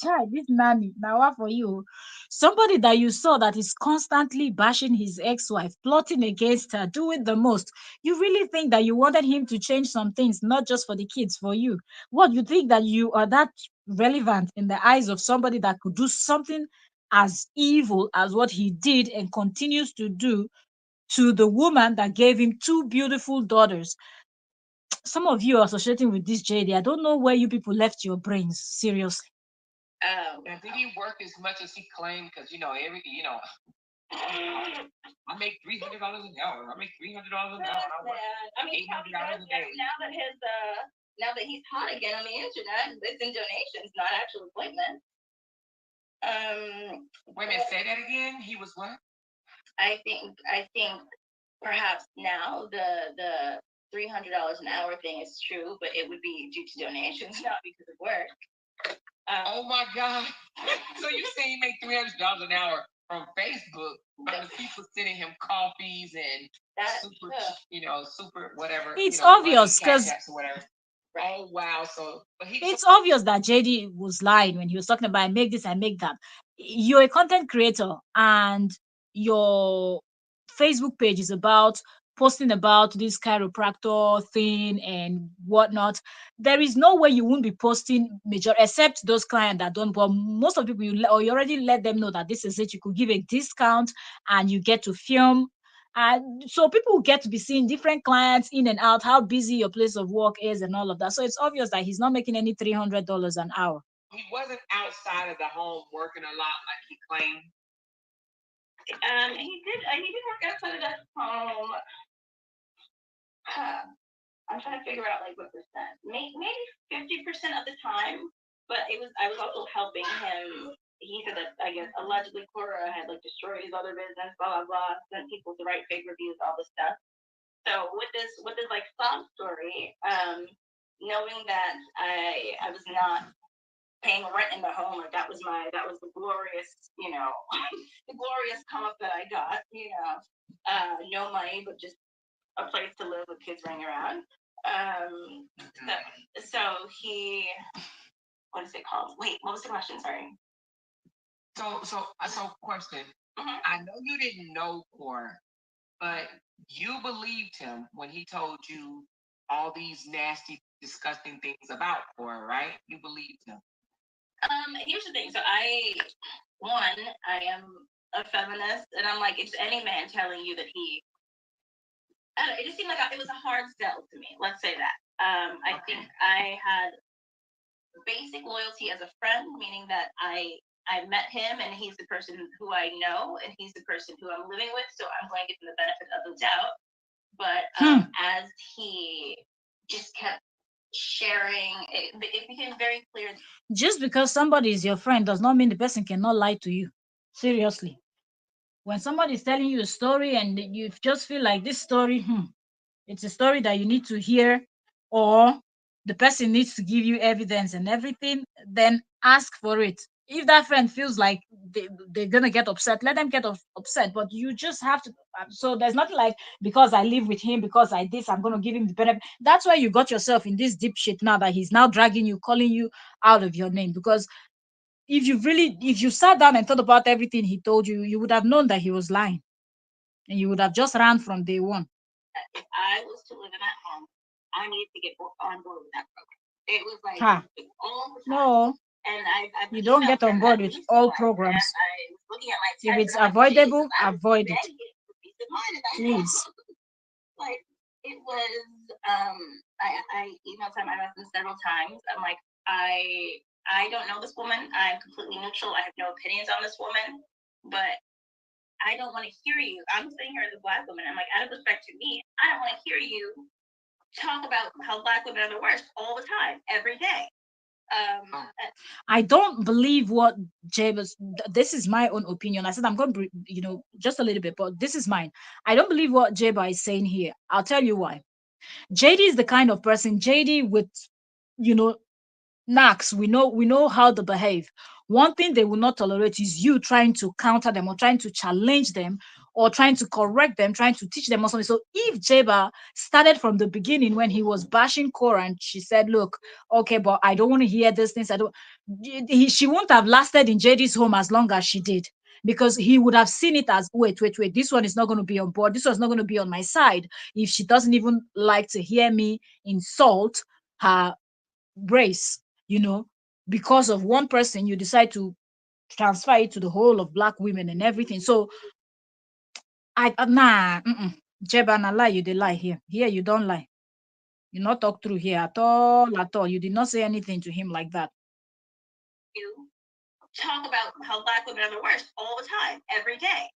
child this nanny now what for you? Somebody that you saw that is constantly bashing his ex-wife, plotting against her, doing the most. You really think that you wanted him to change some things, not just for the kids, for you? What you think that you are that relevant in the eyes of somebody that could do something as evil as what he did and continues to do to the woman that gave him two beautiful daughters? Some of you are associating with this JD. I don't know where you people left your brains. Seriously. And did he work as much as he claimed? Because I make $300 an hour. I make $300 an hour. I mean, $800 a day. Now that he's hot again on the internet, it's in donations, not actual appointments. Wait a minute, say that again. He was what? I think perhaps now the $300 an hour thing is true, but it would be due to donations, not because of work. Oh my God! So you say he make $300 an hour from Facebook, from the people sending him coffees and super whatever. It's obvious because. Oh wow! So, but it's obvious that JD was lying when he was talking about I make this, I make that. You're a content creator and your Facebook page is about posting about this chiropractor thing and whatnot. There is no way you won't be posting major except those clients that don't. But most of the people you already let them know that this is it. You could give a discount and you get to film. And so people get to be seeing different clients in and out, how busy your place of work is and all of that. So it's obvious that he's not making any $300 an hour. He wasn't outside of the home working a lot like he claimed. He did work outside of that home. I'm trying to figure out like what percent. Maybe 50% of the time. But I was also helping him. He said that I guess allegedly Korra had like destroyed his other business, blah blah blah, sent people to write fake reviews, all this stuff. So with this like sob story, knowing that I was not paying rent in the home, like that was the glorious, the glorious come up that I got, no money but just a place to live with kids running around. So he, what is it called? Wait, what was the question? Sorry. So question. Mm-hmm. I know you didn't know Core, but you believed him when he told you all these nasty, disgusting things about Core, right? You believed him. Here's the thing. So I am a feminist, and I'm like, it's any man telling you that he. I don't know, it just seemed like it was a hard sell to me. Let's say that. I think I had basic loyalty as a friend, meaning that I met him and he's the person who I know and he's the person who I'm living with, so I'm going to give him the benefit of the doubt. But as he just kept sharing, it became very clear. Just because somebody is your friend does not mean the person cannot lie to you. Seriously. When somebody is telling you a story and you just feel like this story, it's a story that you need to hear, or the person needs to give you evidence and everything, then ask for it. If that friend feels like they're gonna get upset, let them get upset. But you just have to. So there's nothing like, because I live with him, because I this, I'm gonna give him the benefit. That's why you got yourself in this deep shit now, that he's now dragging you, calling you out of your name. Because if you sat down and thought about everything he told you, you would have known that he was lying, and you would have just ran from day one. If I was to live in that home, I need to get on board with that program. It was like all the time. No, and you don't get on board with all programs. I was looking at my text, if it's avoidable, like, avoid it. Please. Like it was, I emailed my husband several times. I'm like, I don't know this woman. I'm completely neutral. I have no opinions on this woman, but I don't want to hear you. I'm sitting here as a Black woman. I'm like, out of respect to me, I don't want to hear you talk about how Black women are the worst all the time, every day. I don't believe what Jabez. This is my own opinion. I said I'm going to, just a little bit, but this is mine. I don't believe what Jabba is saying here. I'll tell you why. JD is the kind of person, JD with, knacks. We know how they behave. One thing they will not tolerate is you trying to counter them, or trying to challenge them, or trying to correct them, trying to teach them or something. So if Jeba started from the beginning when he was bashing Korra, and she said, look, okay, but I don't want to hear these things. She won't have lasted in JD's home as long as she did, because he would have seen it as, wait, this one is not going to be on board. This one's not going to be on my side. If she doesn't even like to hear me insult her race, because of one person, you decide to transfer it to the whole of Black women and everything. So Jeba, na lie, you dey lie here. Here you don't lie. You not talk through here at all, at all. You did not say anything to him like that. You talk about how Black women are the worst all the time, every day.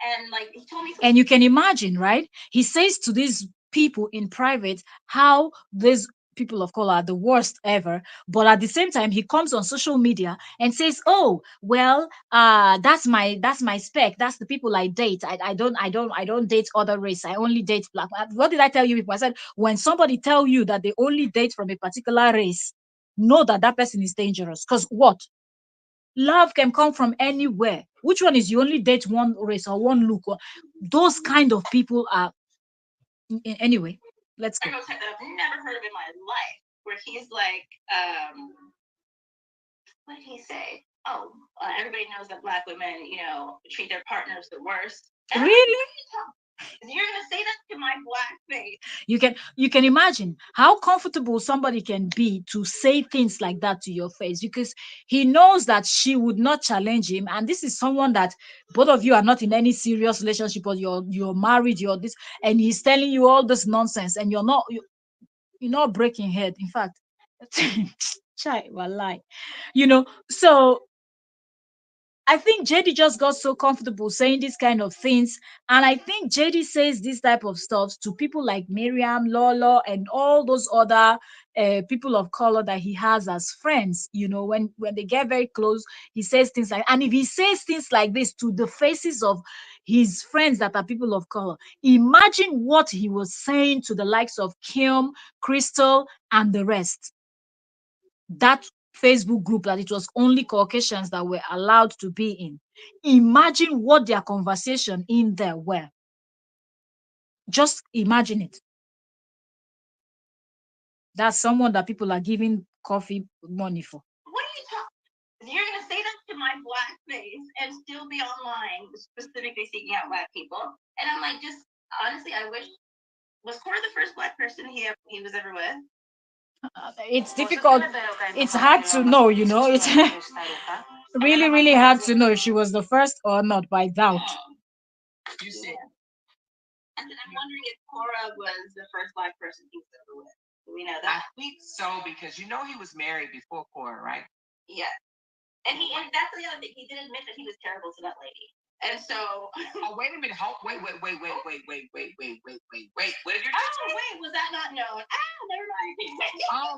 And like he told me, and you can imagine, right? He says to these people in private how these people of color are the worst ever, but at the same time he comes on social media and says, oh well, that's my spec, that's the people I date. I don't date other race, I only date Black. What did I tell you people? I said, when somebody tell you that they only date from a particular race, know that that person is dangerous. Because what? Love can come from anywhere. Which one is you only date one race or one look? Or those kind of people are. Anyway, let's go. I've never heard of in my life, where he's like, what did he say? Oh, everybody knows that Black women, treat their partners the worst. Really? You're gonna say that to my Black face? You can imagine how comfortable somebody can be to say things like that to your face, because he knows that she would not challenge him, and this is someone that both of you are not in any serious relationship, or you're married, you're this, and he's telling you all this nonsense, and you're not breaking head. In fact, chai wallahi, so I think JD just got so comfortable saying these kind of things. And I think JD says this type of stuff to people like Miriam, Lola, and all those other people of color that he has as friends. When they get very close, he says things like, and if he says things like this to the faces of his friends that are people of color, imagine what he was saying to the likes of Kim, Crystal, and the rest. That Facebook group that it was only Caucasians that were allowed to be in. Imagine what their conversation in there were. Just imagine it. That's someone that people are giving coffee money for. What are you talking? You're gonna say that to my black face and still be online, specifically seeking out black people? And I'm like, just honestly, I wish. Was Korra the first black person he was ever with? It's difficult. It's hard to know, It's really, really hard to know if she was the first or not, by doubt. You said. And I'm wondering if Korra was the first black person he was ever with. Do we know I that? think so, because he was married before Korra, right? Yeah. And that's the other thing. He did admit that he was terrible to that lady. And so oh, wait a minute. Wait. What did you say? Wait, was that not known? Never mind.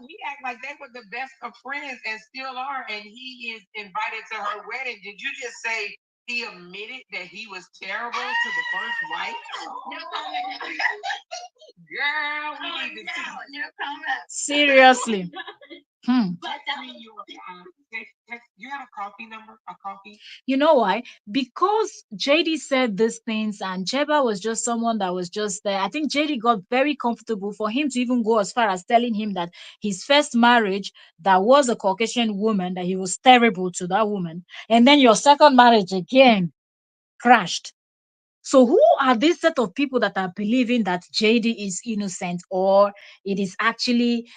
He act like they were the best of friends and still are, and he is invited to her wedding. Did you just say he admitted that he was terrible to the first wife? No comment. Girl, we need to see. No comment. Seriously. But you have a coffee number? A coffee? You know why? Because JD said these things and Jeba was just someone that was just there. I think JD got very comfortable for him to even go as far as telling him that his first marriage, that was a Caucasian woman, that he was terrible to that woman. And then your second marriage again crashed. So who are this set of people that are believing that JD is innocent, or it is actually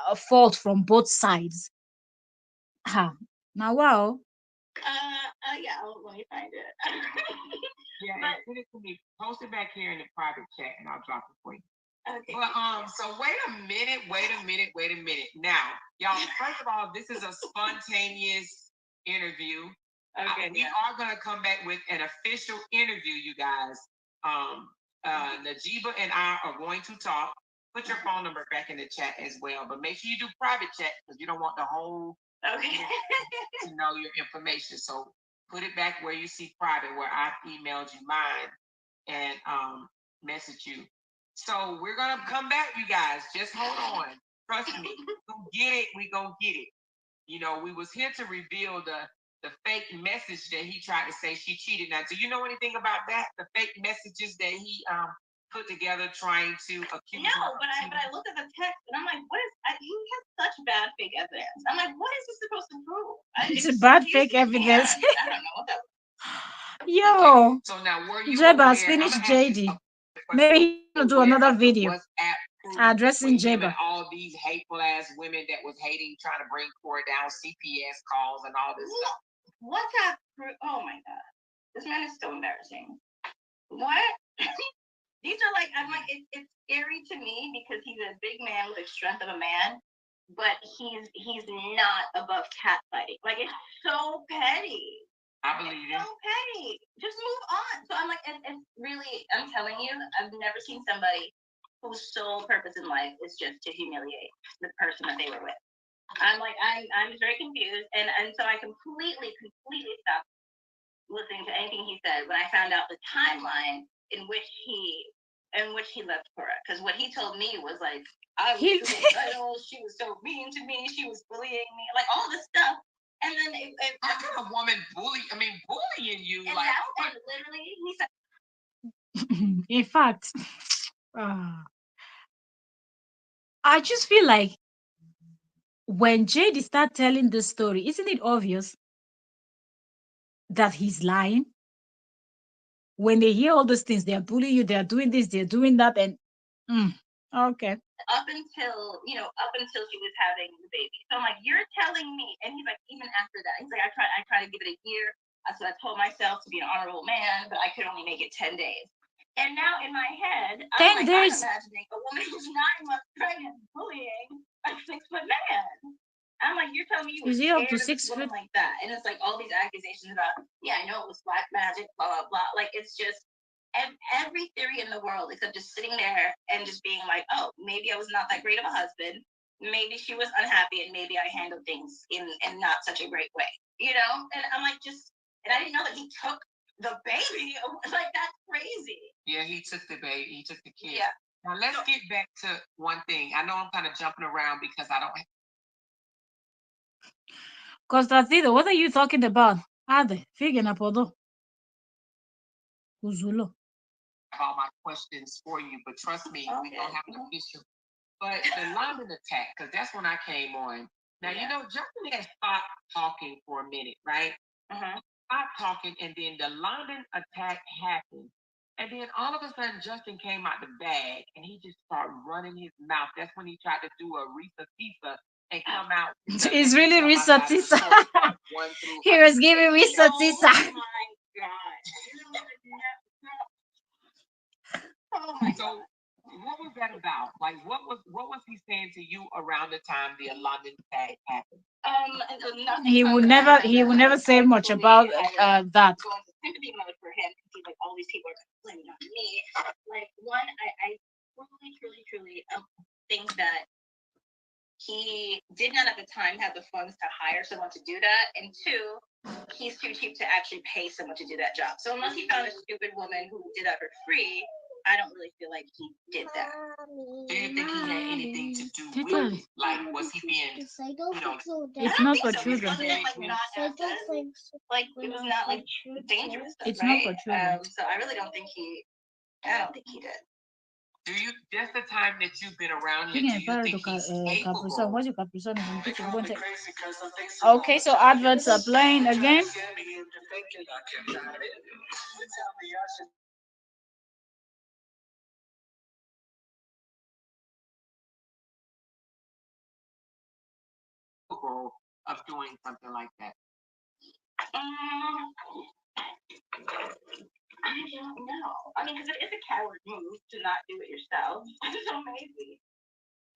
a fault from both sides? Now, wow. Yeah, let me find it. Yeah, put it to me. Post it back here in the private chat, and I'll drop it for you. Okay. But so wait a minute. Now, y'all, first of all, this is a spontaneous interview. Okay. We are gonna come back with an official interview, you guys. Najiba and I are going to talk. Put your phone number back in the chat as well, but make sure you do private chat because you don't want the whole to know your information. So put it back where you see private, where I emailed you mine and message you. So we're gonna come back, you guys. Just hold on. Trust me. We gonna get it. We was here to reveal the fake message that he tried to say she cheated. Now, do you know anything about that? The fake messages that he put together trying to accuse No, her? but I looked at the text and I'm like, what is? He has such bad fake evidence. I'm like, what is this supposed to prove? It's a bad fake evidence. I don't know what that. Yo, okay. So now, were you Jeba's finished JD. Maybe he's gonna do another video addressing Jeba. All these hateful ass women that was hating, trying to bring Korra down, CPS calls and all this stuff. WhatsApp group. Oh my god, this man is so embarrassing. What? These are like, I'm like, it's scary to me because he's a big man with the strength of a man, but he's not above catfighting. Like, it's so petty. I believe it. So petty. Just move on. So I'm like, it's really, I'm telling you, I've never seen somebody whose sole purpose in life is just to humiliate the person that they were with. I'm like, I'm very confused, and so I completely stopped listening to anything he said when I found out the timeline in which he left Korra. Because what he told me was like, I was suicidal, she was so mean to me, she was bullying me, like all this stuff. And then how can a woman bullying you? And like, and literally he said. In fact, I just feel like when JD start telling the story, isn't it obvious that he's lying? When they hear all those things, they're bullying you, they're doing this, they're doing that, and okay. Up until she was having the baby. So I'm like, you're telling me, and he's like, even after that, he's like, I try to give it a year. So I told myself to be an honorable man, but I could only make it 10 days. And now in my head, I'm imagining a woman who's 9 months pregnant bullying a 6-foot man. I'm like, you're telling me you were Is he up to scared of this 6 woman feet? like that? And it's like all these accusations about, yeah, I know it was black magic, blah blah blah. Like it's just every theory in the world except just sitting there and just being like, oh, maybe I was not that great of a husband. Maybe she was unhappy, and maybe I handled things in not such a great way, you know. And I'm like, just, and I didn't know that he took the baby. Like that's crazy. Yeah, he took the baby. He took the kid. Yeah. Now let's get back to one thing. I know I'm kind of jumping around because I don't Constantino, what are you talking about? Ade, figue na podo. Uzulo. have all my questions for you, but trust me, we don't have an official. But the London attack, because that's when I came on. Now, you know, Justin had stopped talking for a minute, right? Stopped talking, and then the London attack happened. And then all of a sudden, Justin came out the bag, and he just started running his mouth. That's when he tried to do a Risa Tisa and come out. It's really Risa Tisa. He was giving Risa Tisa. Oh my god. Oh my god. What was that about? Like, what was he saying to you around the time the London tag happened? He would never say much about that. Going to sympathy mode for him because he's like, all these people are blaming on me. Like, one, I truly think that he did not at the time have the funds to hire someone to do that, and two, he's too cheap to actually pay someone to do that job. So unless he found a stupid woman who did that for free, I don't really feel like he did that. Do you think he had anything to do with it? Like, was he being, you know, it's not for children. Like, it was not like dangerous stuff, it's right? not for children. So I really don't think I don't think he did. Do you, just the time that you've been around him, do you think he's capable? Okay, so adverts are playing again. Of doing something like that? I don't know. I mean, because it is a coward move to not do it yourself. So maybe.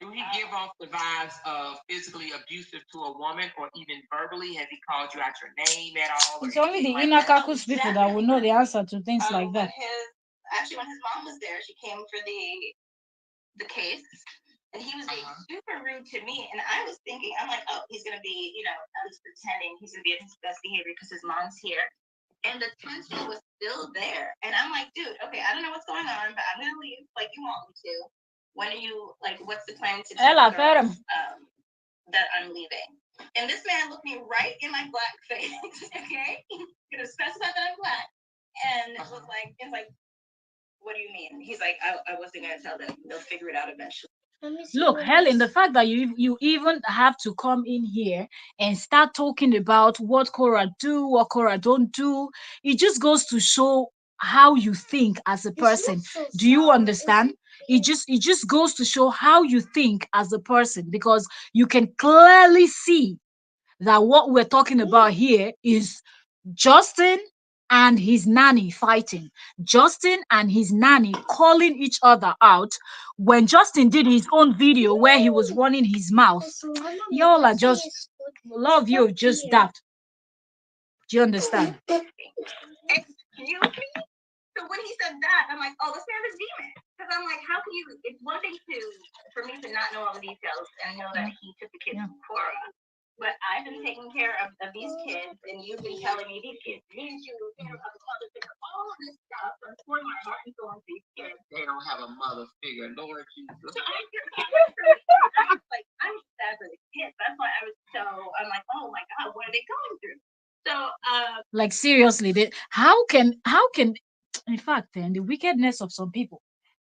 Do he give off the vibes of physically abusive to a woman, or even verbally? Has he called you out your name at all? It's only the inner Kakus people that will know the answer to things like that. When his mom was there, she came for the case, and he was being super rude to me. And I was thinking, I'm like, oh, he's gonna be, at least pretending he's gonna be at his best behavior because his mom's here. And the tension was still there. And I'm like, dude, okay, I don't know what's going on, but I'm gonna leave like you want me to. When are you, like, what's the plan to tell her that I'm leaving? And this man looked me right in my black face, okay? Gonna specify that I'm black. And it was like, what do you mean? He's like, I wasn't gonna tell them. They'll figure it out eventually. Look, Helen, the fact that you even have to come in here and start talking about what Korra do, what Korra don't do, it just goes to show how you think as a person. Do you understand? It just goes to show how you think as a person, because you can clearly see that what we're talking about here is Justin and his nanny fighting. Justin and his nanny calling each other out. When Justin did his own video where he was running his mouth, y'all are just, love you just that. Do you understand? Excuse me? So when he said that, I'm like, oh, this man is demon. Because I'm like, how can you? It's one thing for me to not know all the details and know that he took the kids from Korra. But I've been taking care of these kids, and you've been telling me these kids need you, have a mother figure, all of this stuff. I'm pouring my heart and soul into these kids. They don't have a mother figure, Lord Jesus. So I'm sad for the kids. That's why I'm like, oh my God, what are they going through? So, like seriously, how can in fact, then the wickedness of some people,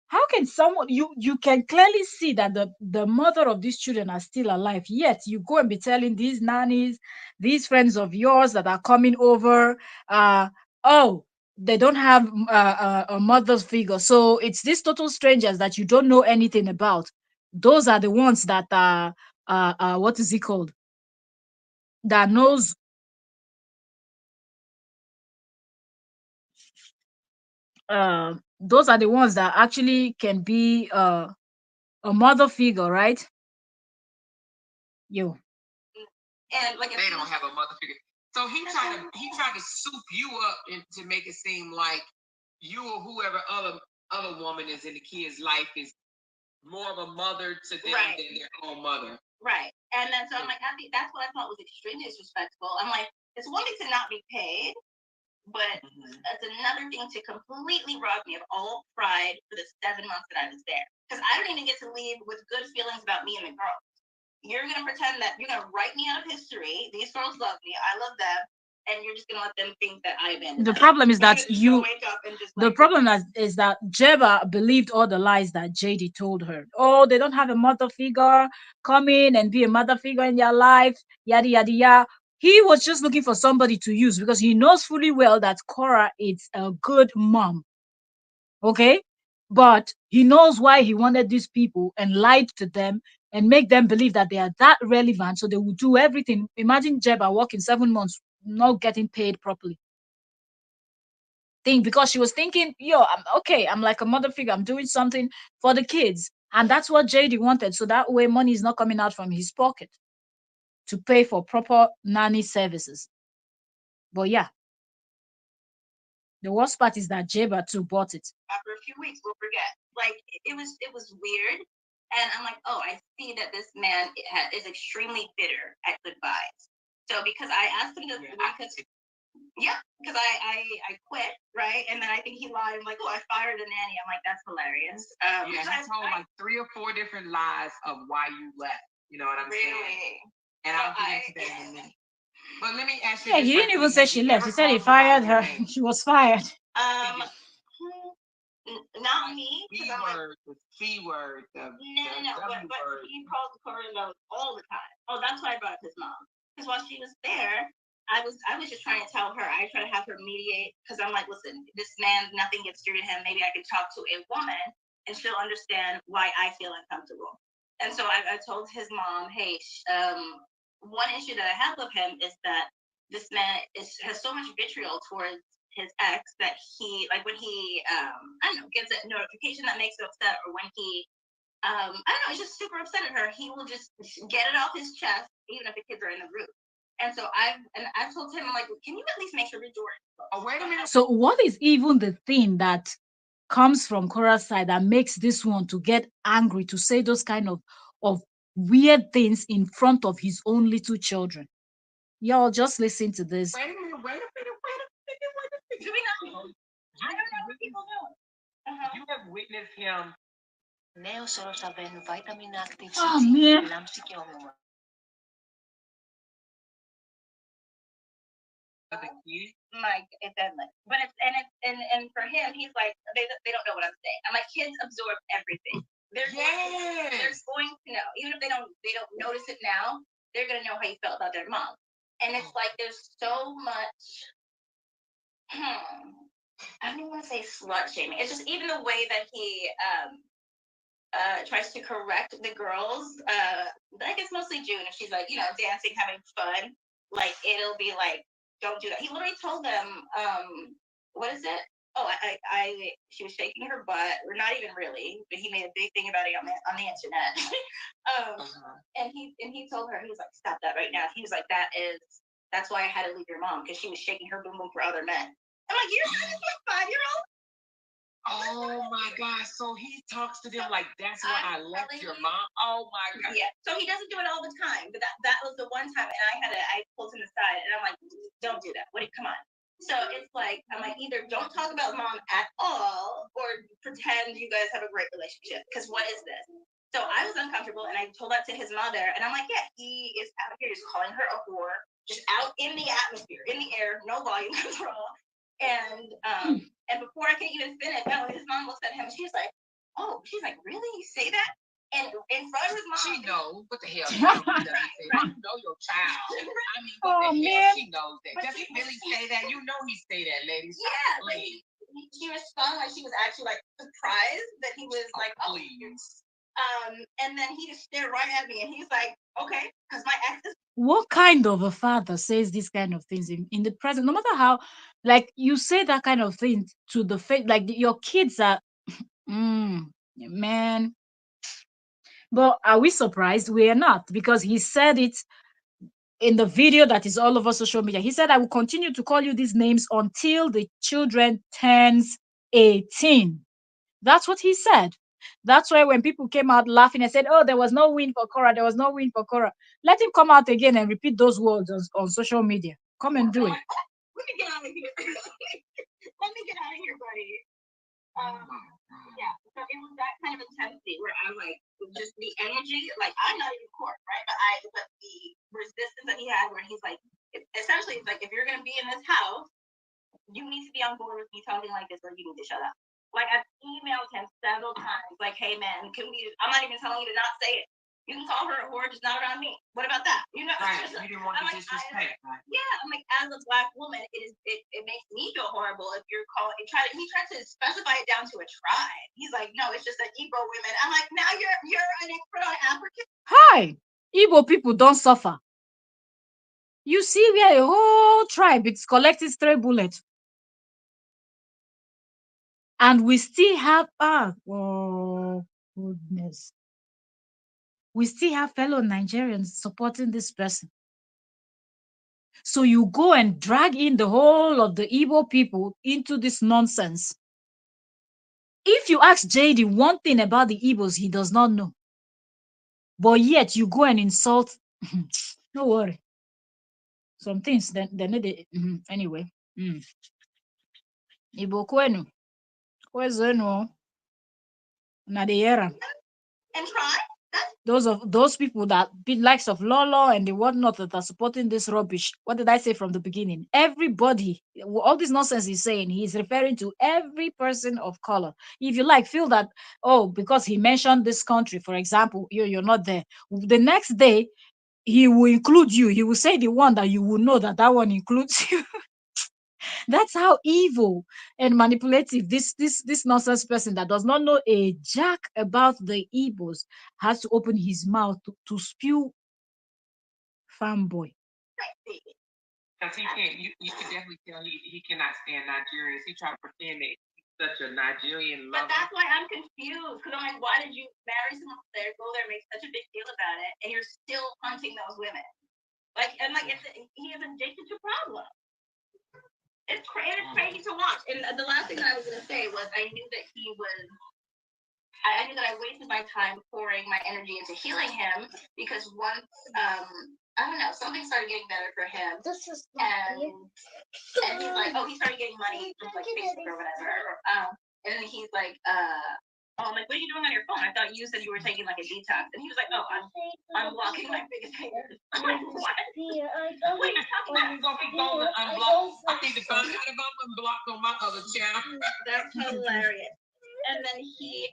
how can someone, you can clearly see that the mother of these children are still alive, yet you go and be telling these nannies, these friends of yours that are coming over, oh, they don't have a mother's figure, so it's these total strangers that you don't know anything about. Those are the ones that are what is it called, that knows, those are the ones that actually can be a mother figure, right? You. And like they don't have a mother figure. So he tried to soup you up and to make it seem like you or whoever other woman is in the kid's life is more of a mother to them than their own mother. Right. And then so I'm like, I think that's what I thought was extremely disrespectful. I'm like, it's one thing to not be paid, but it's another thing to completely rob me of all pride for the 7 months that I was there. Because I don't even get to leave with good feelings about me and the girls. You're going to pretend that you're going to write me out of history. These girls love me. I love them. And you're just going to let them think that I abandoned The them. problem is that you wake up and just the problem is that Jeba believed all the lies that JD told her. Oh, they don't have a mother figure. Come in and be a mother figure in their life. Yada yada yada. He was just looking for somebody to use because he knows fully well that Korra is a good mom. Okay? But he knows why he wanted these people and lied to them and make them believe that they are that relevant. So they will do everything. Imagine Jeba working 7 months, not getting paid properly. Think because she was thinking, yo, I'm okay. I'm like a mother figure. I'm doing something for the kids. And that's what JD wanted. So that way money is not coming out from his pocket to pay for proper nanny services. But yeah, the worst part is that Jeba too bought it. After a few weeks, we'll forget. Like it was weird. And I'm like, oh, I see that this man is extremely bitter at goodbyes. So because I asked him to, because I quit, right? And then I think he lied. I'm like, oh, I fired a nanny. I'm like, that's hilarious. He told like 3 or 4 different lies of why you left. You know what I'm saying? And I'll get into that in a minute. But let me ask you. Yeah, he didn't even say she left. He said he fired her. She was fired. Not me. C word. No. But he called Korra all the time. Oh, that's why I brought up his mom. Because while she was there, I was just trying to tell her. I try to have her mediate because I'm like, listen, this man, nothing gets through to him. Maybe I could talk to a woman and she'll understand why I feel uncomfortable. And so I told his mom, hey, one issue that I have with him is that this man has so much vitriol towards his ex that he, like when he I don't know, gets a notification that makes him upset, or when he I don't know, he's just super upset at her, he will just get it off his chest even if the kids are in the room. And so I've told him, I'm like, can you at least make sure the door is closed? Oh, wait a minute. So what is even the thing that comes from Korra's side that makes this one to get angry to say those kind of weird things in front of his own little children? Y'all just listen to this. Wait a minute. Do we know? I don't know what people do. You have witnessed him. Oh man. But it's for him, he's like, they don't know what I'm saying. I'm like, kids absorb everything. They're going to know, even if they don't notice it now. They're gonna know how you felt about their mom. And it's like there's so much. I don't even want to say slut shaming. It's just even the way that he tries to correct the girls. I guess mostly June, if she's like, dancing, having fun, like it'll be like, don't do that. He literally told them, what is it? Oh, she was shaking her butt, or not even really, but he made a big thing about it on the internet. And he told her, he was like, stop that right now. He was like, that's why I had to leave your mom, because she was shaking her boom boom for other men. I'm like, you're a 5-year-old. Oh my God! So he talks to them like that's why I left your mom. Oh my God! Yeah. So he doesn't do it all the time, but that was the one time, and I pulled him aside, and I'm like, don't do that. Come on. So it's like, I'm like, either don't talk about mom at all, or pretend you guys have a great relationship. Because what is this? So I was uncomfortable, and I told that to his mother, and I'm like, yeah, he is out here just calling her a whore, just out in the atmosphere, in the air, no volume control. And before I can even finish, his mom looked at him, and she's like, really? You say that? And in front of his mom. She knows what the hell. You know your child. I mean, what the hell? She knows that. Does he really say that? You know he say that, ladies. Yeah. Like, she responded like she was actually like surprised that he was like, oh, please. And then he just stared right at me, and he's like, okay, because my ex is. What kind of a father says these kind of things in the present? No matter how, like you say that kind of thing to the face, like your kids are, man. But are we surprised? We are not, because he said it in the video that is all over social media. He said, I will continue to call you these names until the children turns 18. That's what he said. That's why when people came out laughing and said, oh, there was no win for Korra, there was no win for Korra, let him come out again and repeat those words on social media. Come and do it. Let me get out of here. Let me get out of here, buddy. Yeah, so it was that kind of intensity where I'm like, just the energy, like I'm not even court, right? But the resistance that he had, where he's like, essentially, it's like if you're gonna be in this house, you need to be on board with me talking like this, or you need to shut up. Like I've emailed him several times, like, hey man, can we? I'm not even telling you to not say it. You can call her a whore, just not around me. What about that? You know, right? You didn't want to disrespect. Yeah, I'm like, as a Black woman, it makes me feel horrible if you're calling. He tried to specify it down to a tribe. He's like, no, it's just that Igbo women. I'm like, now you're an expert on African. Hi, Igbo people don't suffer. You see, we are a whole tribe. It's collected stray bullets. And we still have, oh, goodness. We still have fellow Nigerians supporting this person. So you go and drag in the whole of the Igbo people into this nonsense. If you ask JD one thing about the Igbos, he does not know. But yet you go and insult. No worry. Some things, then they anyway. Igbo kwenu. Kwezenu. Na the era. And try. Those people that be likes of Lolo and the whatnot that are supporting this rubbish. What did I say from the beginning? Everybody, all this nonsense he's saying, he's referring to every person of color. If you like, feel that, oh, because he mentioned this country, for example, you're not there. The next day, he will include you. He will say the one that you will know that one includes you. That's how evil and manipulative this nonsense person that does not know a jack about the Igbos has to open his mouth to spew fanboy. Because he can't, you can definitely tell he cannot stand Nigerians. He tried to pretend that he's such a Nigerian lover. But that's why I'm confused. Because I'm like, why did you marry someone there, go there, make such a big deal about it, and you're still hunting those women? Like, and like, he is addicted to problems. It's crazy to watch. And the last thing that I was going to say was I knew that I knew that I wasted my time pouring my energy into healing him because once, I don't know, something started getting better for him. And he's like, oh, he started getting money from like Facebook or whatever. And then he's like, I'm like, what are you doing on your phone? I thought you said you were taking like a detox. And he was like, oh, I'm blocking my biggest haters. I'm like, what? What are you talking about? I need to find out if I'm unblocked on my other channel. That's hilarious. And then he,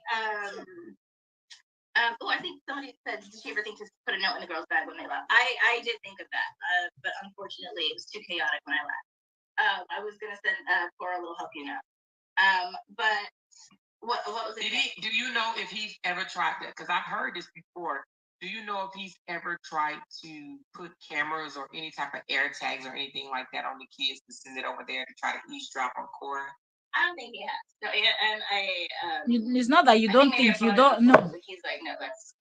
I think somebody said, did she ever think to put a note in the girl's bag when they left? I did think of that, but unfortunately it was too chaotic when I left. I was going to send Korra a little help you note. But what was it? Do you know if he's ever tried that? Because I've heard this before. Do you know if he's ever tried to put cameras or any type of air tags or anything like that on the kids to send it over there to try to eavesdrop on Korra? I don't think he has. No, and it's not that you don't think, you don't know. He's like, no, that's.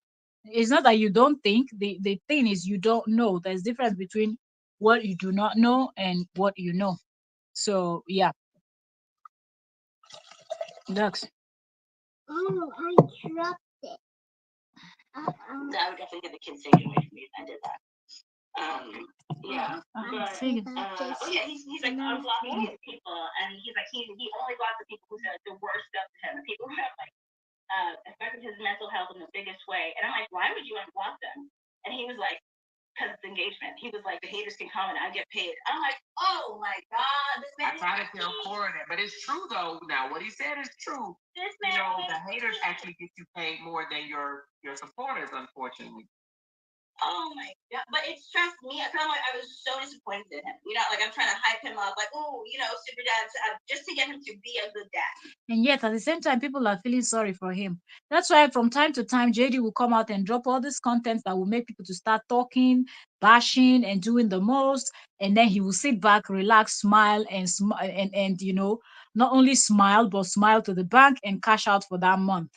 It's not that you don't think. The thing is, you don't know. There's difference between what you do not know and what you know. So yeah. Ducks. Oh, I dropped it. I would definitely get the kids taken away from me if I did that. Yeah. Oh yeah, he's like unblocking these people, and he's like he only blocks the people who said the worst stuff to him, the people who have like affected his mental health in the biggest way. And I'm like, why would you unblock them? And he was like, because it's engagement. He was like, the haters can come and I get paid. I'm like, oh my god, this man. I try to tell Korra that, but it's true though. Now what he said is true. This man, the haters actually get you paid more than your supporters, unfortunately. Oh my god! But it stressed me. I was so disappointed in him. You know, like I'm trying to hype him up, like, oh, you know, super dad, just to get him to be a good dad. And yet, at the same time, people are feeling sorry for him. That's why from time to time, JD will come out and drop all this content that will make people to start talking, bashing, and doing the most. And then he will sit back, relax, smile, and you know, not only smile but smile to the bank and cash out for that month.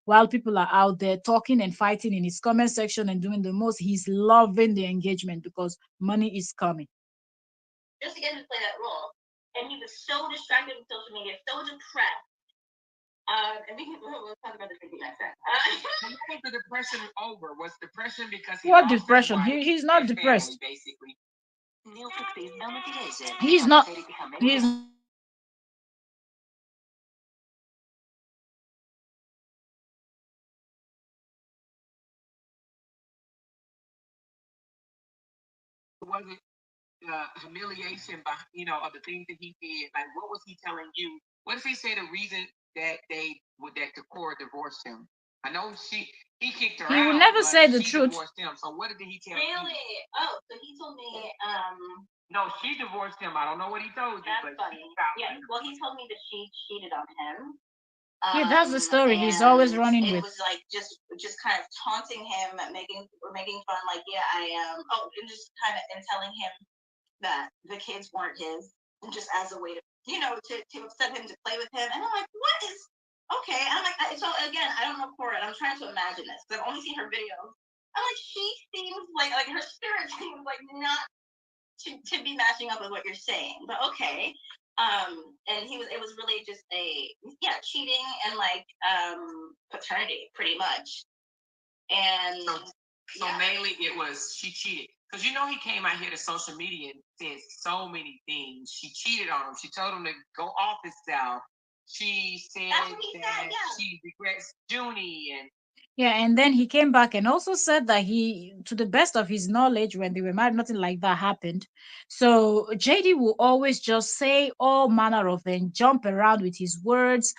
while people are out there talking and fighting in his comment section and doing the most. He's loving the engagement because money is coming. Just to get him to play that role. And he was so distracted with social media, so depressed. And we'll talk about the drinking next time. Was the depression over? Was depression because he What lost his depression? wife He's not and depressed. family, basically? He's not. He's Was it humiliation by of the things that he did? Like, what was he telling you? What if he say the reason that that Korra divorced him? I know he kicked her He would out, never but say the she truth. divorced him. So what did he tell you? Really? Oh, so he told me, No, she divorced him. I don't know what he told you, that's but funny. Yeah, well, he told me that she cheated on him. Yeah, that's the story he's always running it with. was like just kind of taunting him, making fun, like, yeah, I am. And just kind of and telling him that the kids weren't his, and just as a way to to upset him, to play with him. And I'm like, what is okay? I'm like, so again, I don't know Korra, and I'm trying to imagine this because I've only seen her videos. I'm like, she seems like her spirit seems like not to be matching up with what you're saying, but okay. And it was really just cheating and paternity, pretty much. And so mainly it was she cheated. Because he came out here to social media and said so many things. She cheated on him. She told him to go off himself. She said that she regrets Junie and Yeah, and then he came back and also said that he, to the best of his knowledge, when they were married, nothing like that happened. So JD will always just say all manner of and jump around with his words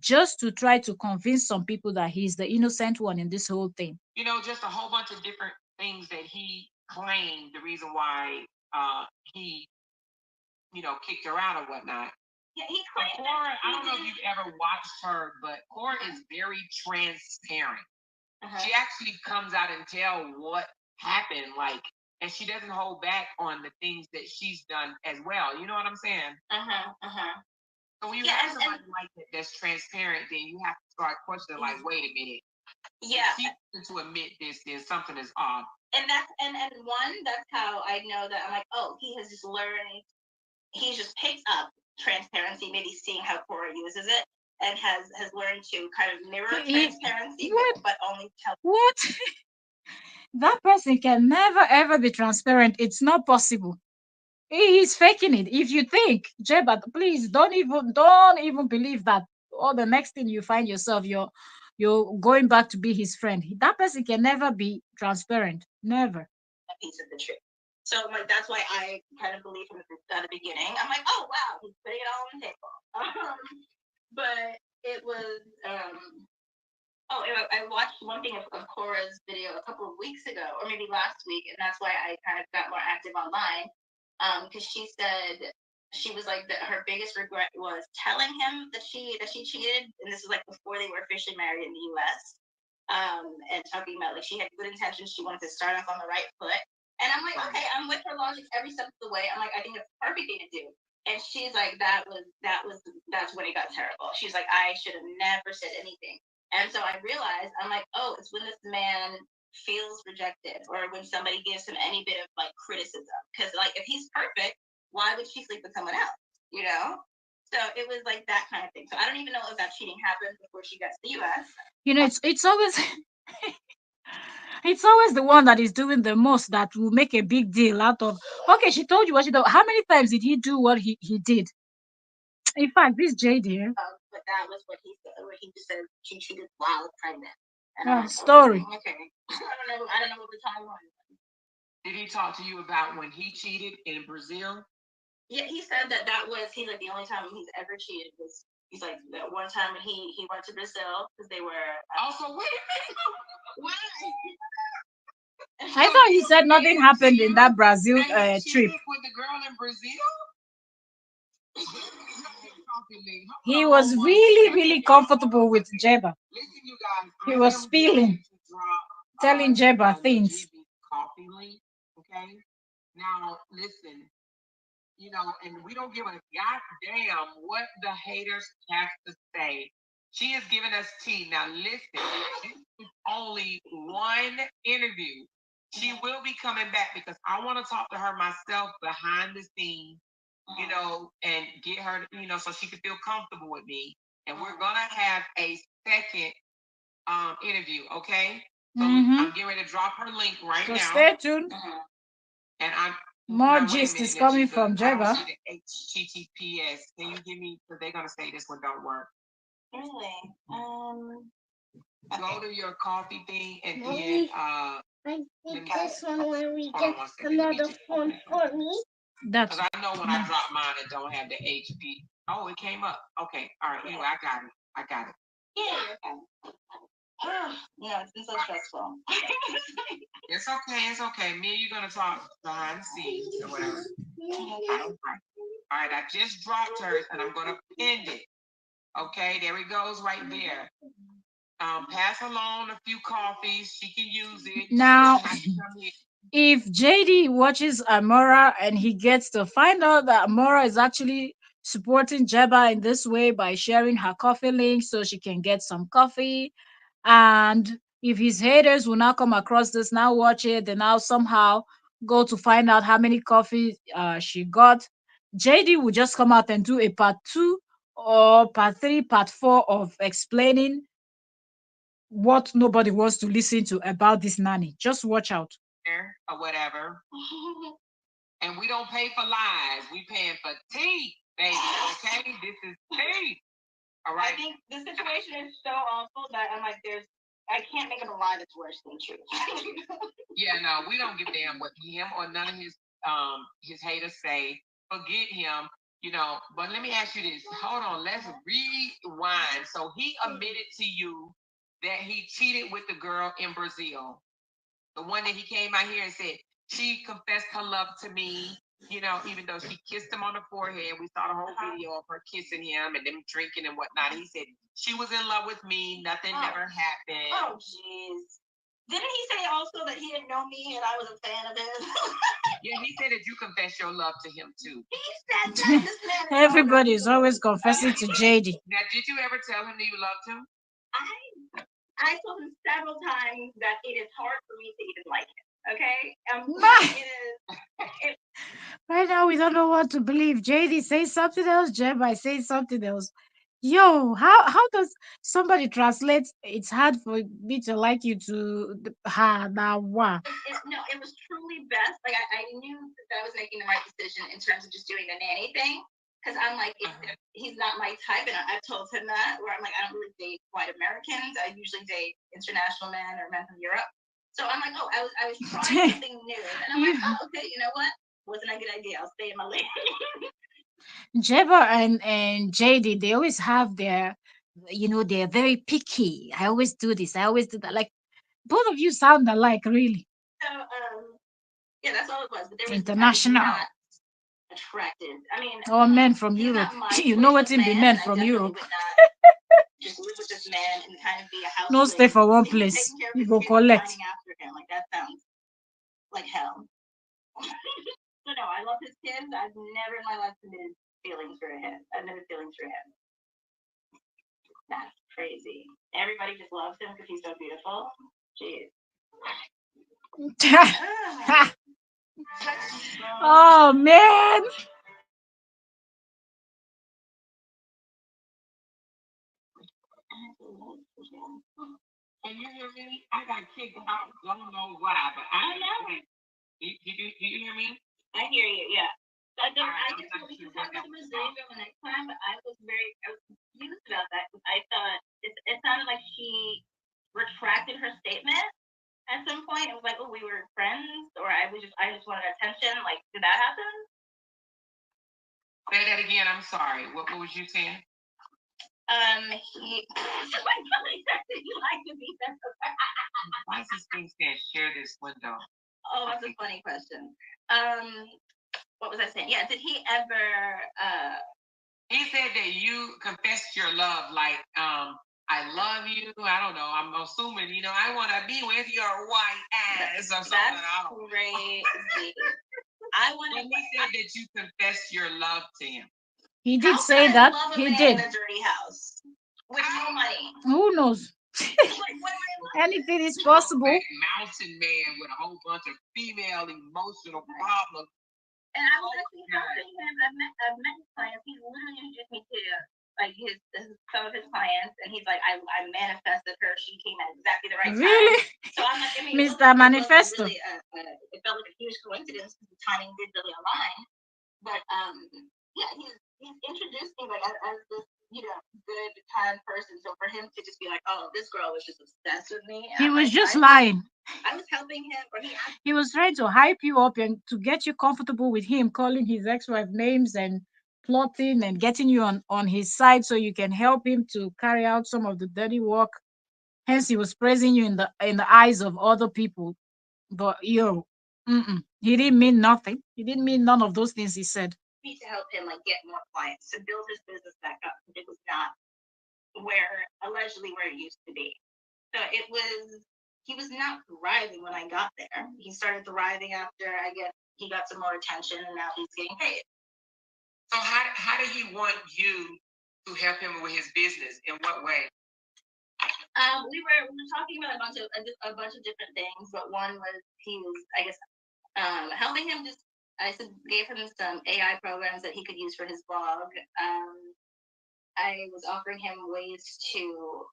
just to try to convince some people that he's the innocent one in this whole thing. Just a whole bunch of different things that he claimed the reason why he, kicked her out or whatnot. Yeah, he claimed Korra, I don't know if you've ever watched her, but Korra is very transparent. She actually comes out and tell what happened, and she doesn't hold back on the things that she's done as well. You know what I'm saying? So when you have somebody like that that's transparent, then you have to start questioning, like, wait a minute. Yeah. If she's to admit this, then something is off. And that's how I know that I'm like, oh, he has just learned. He's just picked up transparency, maybe seeing how Korra uses it, and has learned to kind of mirror transparency, but only tell. What? That person can never ever be transparent. It's not possible. He's faking it. If you think, Jebat, please don't even believe that. Or the next thing you find yourself, you're going back to be his friend. That person can never be transparent. Never. A piece of the truth. So that's why I kind of believe him at the beginning. I'm like, oh wow, he's putting it all on the table. But it was I watched one thing of Korra's video a couple of weeks ago, or maybe last week, and that's why I kind of got more active online. Because she said she was like that her biggest regret was telling him that she cheated, and this is like before they were officially married in the U.S. And talking about she had good intentions, she wanted to start off on the right foot, and I'm like, okay, I'm with her logic every step of the way. I'm like, I think it's the perfect thing to do. And she's like, that's when it got terrible. She's like, I should have never said anything. And so I realized, I'm like, oh, it's when this man feels rejected, or when somebody gives him any bit of criticism. Because if he's perfect, why would she sleep with someone else? So it was like that kind of thing. So I don't even know if that cheating happened before she got to the US. It's always it's always the one that is doing the most that will make a big deal out of. Okay, she told you what she did. How many times did he do what he did? In fact, this JD. But that was what he said. Where he just said she cheated while pregnant. Story. Okay. I don't know what the time was. Did he talk to you about when he cheated in Brazil? Yeah, he said that was he's like the only time he's ever cheated was he's like that one time when he went to Brazil because they were. Also, wait a minute. Why? I thought he said nothing happened in that Brazil trip. With the girl in Brazil. He was really, really comfortable with Jeba. Listen, you guys. He was feeling, telling Jeba things. Coffee link, okay? Now, listen. And we don't give a goddamn what the haters have to say. She has given us tea. Now listen, this is only one interview. She will be coming back because I want to talk to her myself behind the scenes, and get her, so she can feel comfortable with me. And we're gonna have a second interview, okay? So I'm getting ready to drop her link right So now. stay tuned. And I'm More now wait a gist minute, is coming Najika. from I don't Jeba. see the HTTPS. Can you give me? Because they're gonna say this one don't work. Really? Go to your coffee thing and Mommy, then I let did me this one when we hold get on one second. Let me another just phone open for me. That's because I know when I drop mine it don't have the HP. Oh, it came up. Okay, all right. Anyway, I got it. I got it. Yeah. No, it's been so stressful. It's okay. It's okay. Me and you gonna talk behind the scenes or whatever. I don't mind. All right, I just dropped hers and I'm gonna pin it. Okay, there it goes right there. Pass along a few coffees. She can use it. now. She doesn't have to come here. If JD watches Amora and he gets to find out that Amora is actually supporting Jeba in this way by sharing her coffee link so she can get some coffee, and if his haters will now come across this, now watch it, they now somehow go to find out how many coffee she got, JD will just come out and do a part two or part three, part four of explaining what nobody wants to listen to about this nanny. Just watch out. Or whatever. And we don't pay for lies. We paying for tea, baby. Okay, this is tea. All right. I think the situation is so awful that I'm like, I can't make up a lie that's worse than truth. Yeah, no, we don't give a damn what him or none of his haters say. Forget him. But let me ask you this. Hold on, let's rewind. So he admitted to you that he cheated with the girl in Brazil. The one that he came out here and said she confessed her love to me, even though she kissed him on the forehead. We saw the whole video of her kissing him and them drinking and whatnot. He said she was in love with me. Nothing never happened. Oh, jeez. Didn't he say also that he didn't know me and I was a fan of his? Yeah, he said that you confessed your love to him too. He said that. This man Everybody is always confessing to JD. Now, did you ever tell him that you loved him? I told him several times that it is hard for me to even like him. Okay, it is. Right now, we don't know what to believe. JD says something else. Jeba says something else. Yo, how does somebody translate? It's hard for me to like you to ha na wa. No, it was truly best. Like I knew that I was making the right decision in terms of just doing the nanny thing. Because I'm like, he's not my type, and I've told him that. Where I'm like, I don't really date white Americans. I usually date international men or men from Europe. So I'm like, oh, I was trying something new, and I'm like, oh, okay, you know what? Wasn't a good idea. I'll stay in my lane. Jeba and JD, they always have their, they're very picky. I always do this. I always do that. Like both of you sound alike, really. So yeah, that's all it was. But there was International. I was not attracted. I mean, or men from Europe. You know what in be men from Europe. Just live with this man and kind of be a house. No stay for one place. You go collect. After him, like that sounds like hell. So no, I love his kids. I've never in my life committed feelings for him. I've never feelings for him. That's crazy. Everybody just loves him because he's so beautiful. Jeez. Oh man. Can you hear me? I got kicked out. I don't know why, but I know. Do you hear me? I hear you. Yeah. I just want to talk about the Brazilian girl the next time, but I was confused about that because I thought it sounded like she retracted her statement at some point. It was like, oh, we were friends, or I just wanted attention. Like, did that happen? Say that again. I'm sorry. What was you saying? He liked to be there. Why is this thing saying share this window? Oh, that's a funny question. What was I saying? Yeah, did he ever He said that you confessed your love, like, I love you. I don't know. I'm assuming, I want to be with your white ass or something. That's crazy. I want to. He said that you confessed your love to him. He did say that. He did. In a dirty house. with no money. Who knows? What am I? Anything is possible. Mountain man with a whole bunch of female emotional problems. And I was actually helping him. I've met his clients. He literally introduced me to like some of his clients, and he's like, I manifested her. She came at exactly the right time. Really? So I'm like, I mean, Mr. Manifesto. really, it felt like a huge coincidence because the timing did really align. But yeah, he's introduced me like as this good kind person. So for him to just be like, oh, this girl was just obsessed with me. He was just lying. I was helping him, or he was trying to hype you up and to get you comfortable with him, calling his ex-wife names and plotting and getting you on his side so you can help him to carry out some of the dirty work. Hence, he was praising you in the eyes of other people. But he didn't mean nothing. He didn't mean none of those things he said. To help him like get more clients to build his business back up. It was not allegedly where it used to be. So he was not thriving when I got there. He started thriving after he got some more attention, and now he's getting paid. So how did he want you to help him with his business? In what way? We were talking about a bunch of different things, but one was he was, I guess, helping him just. I gave him some AI programs that he could use for his blog. I was offering him ways to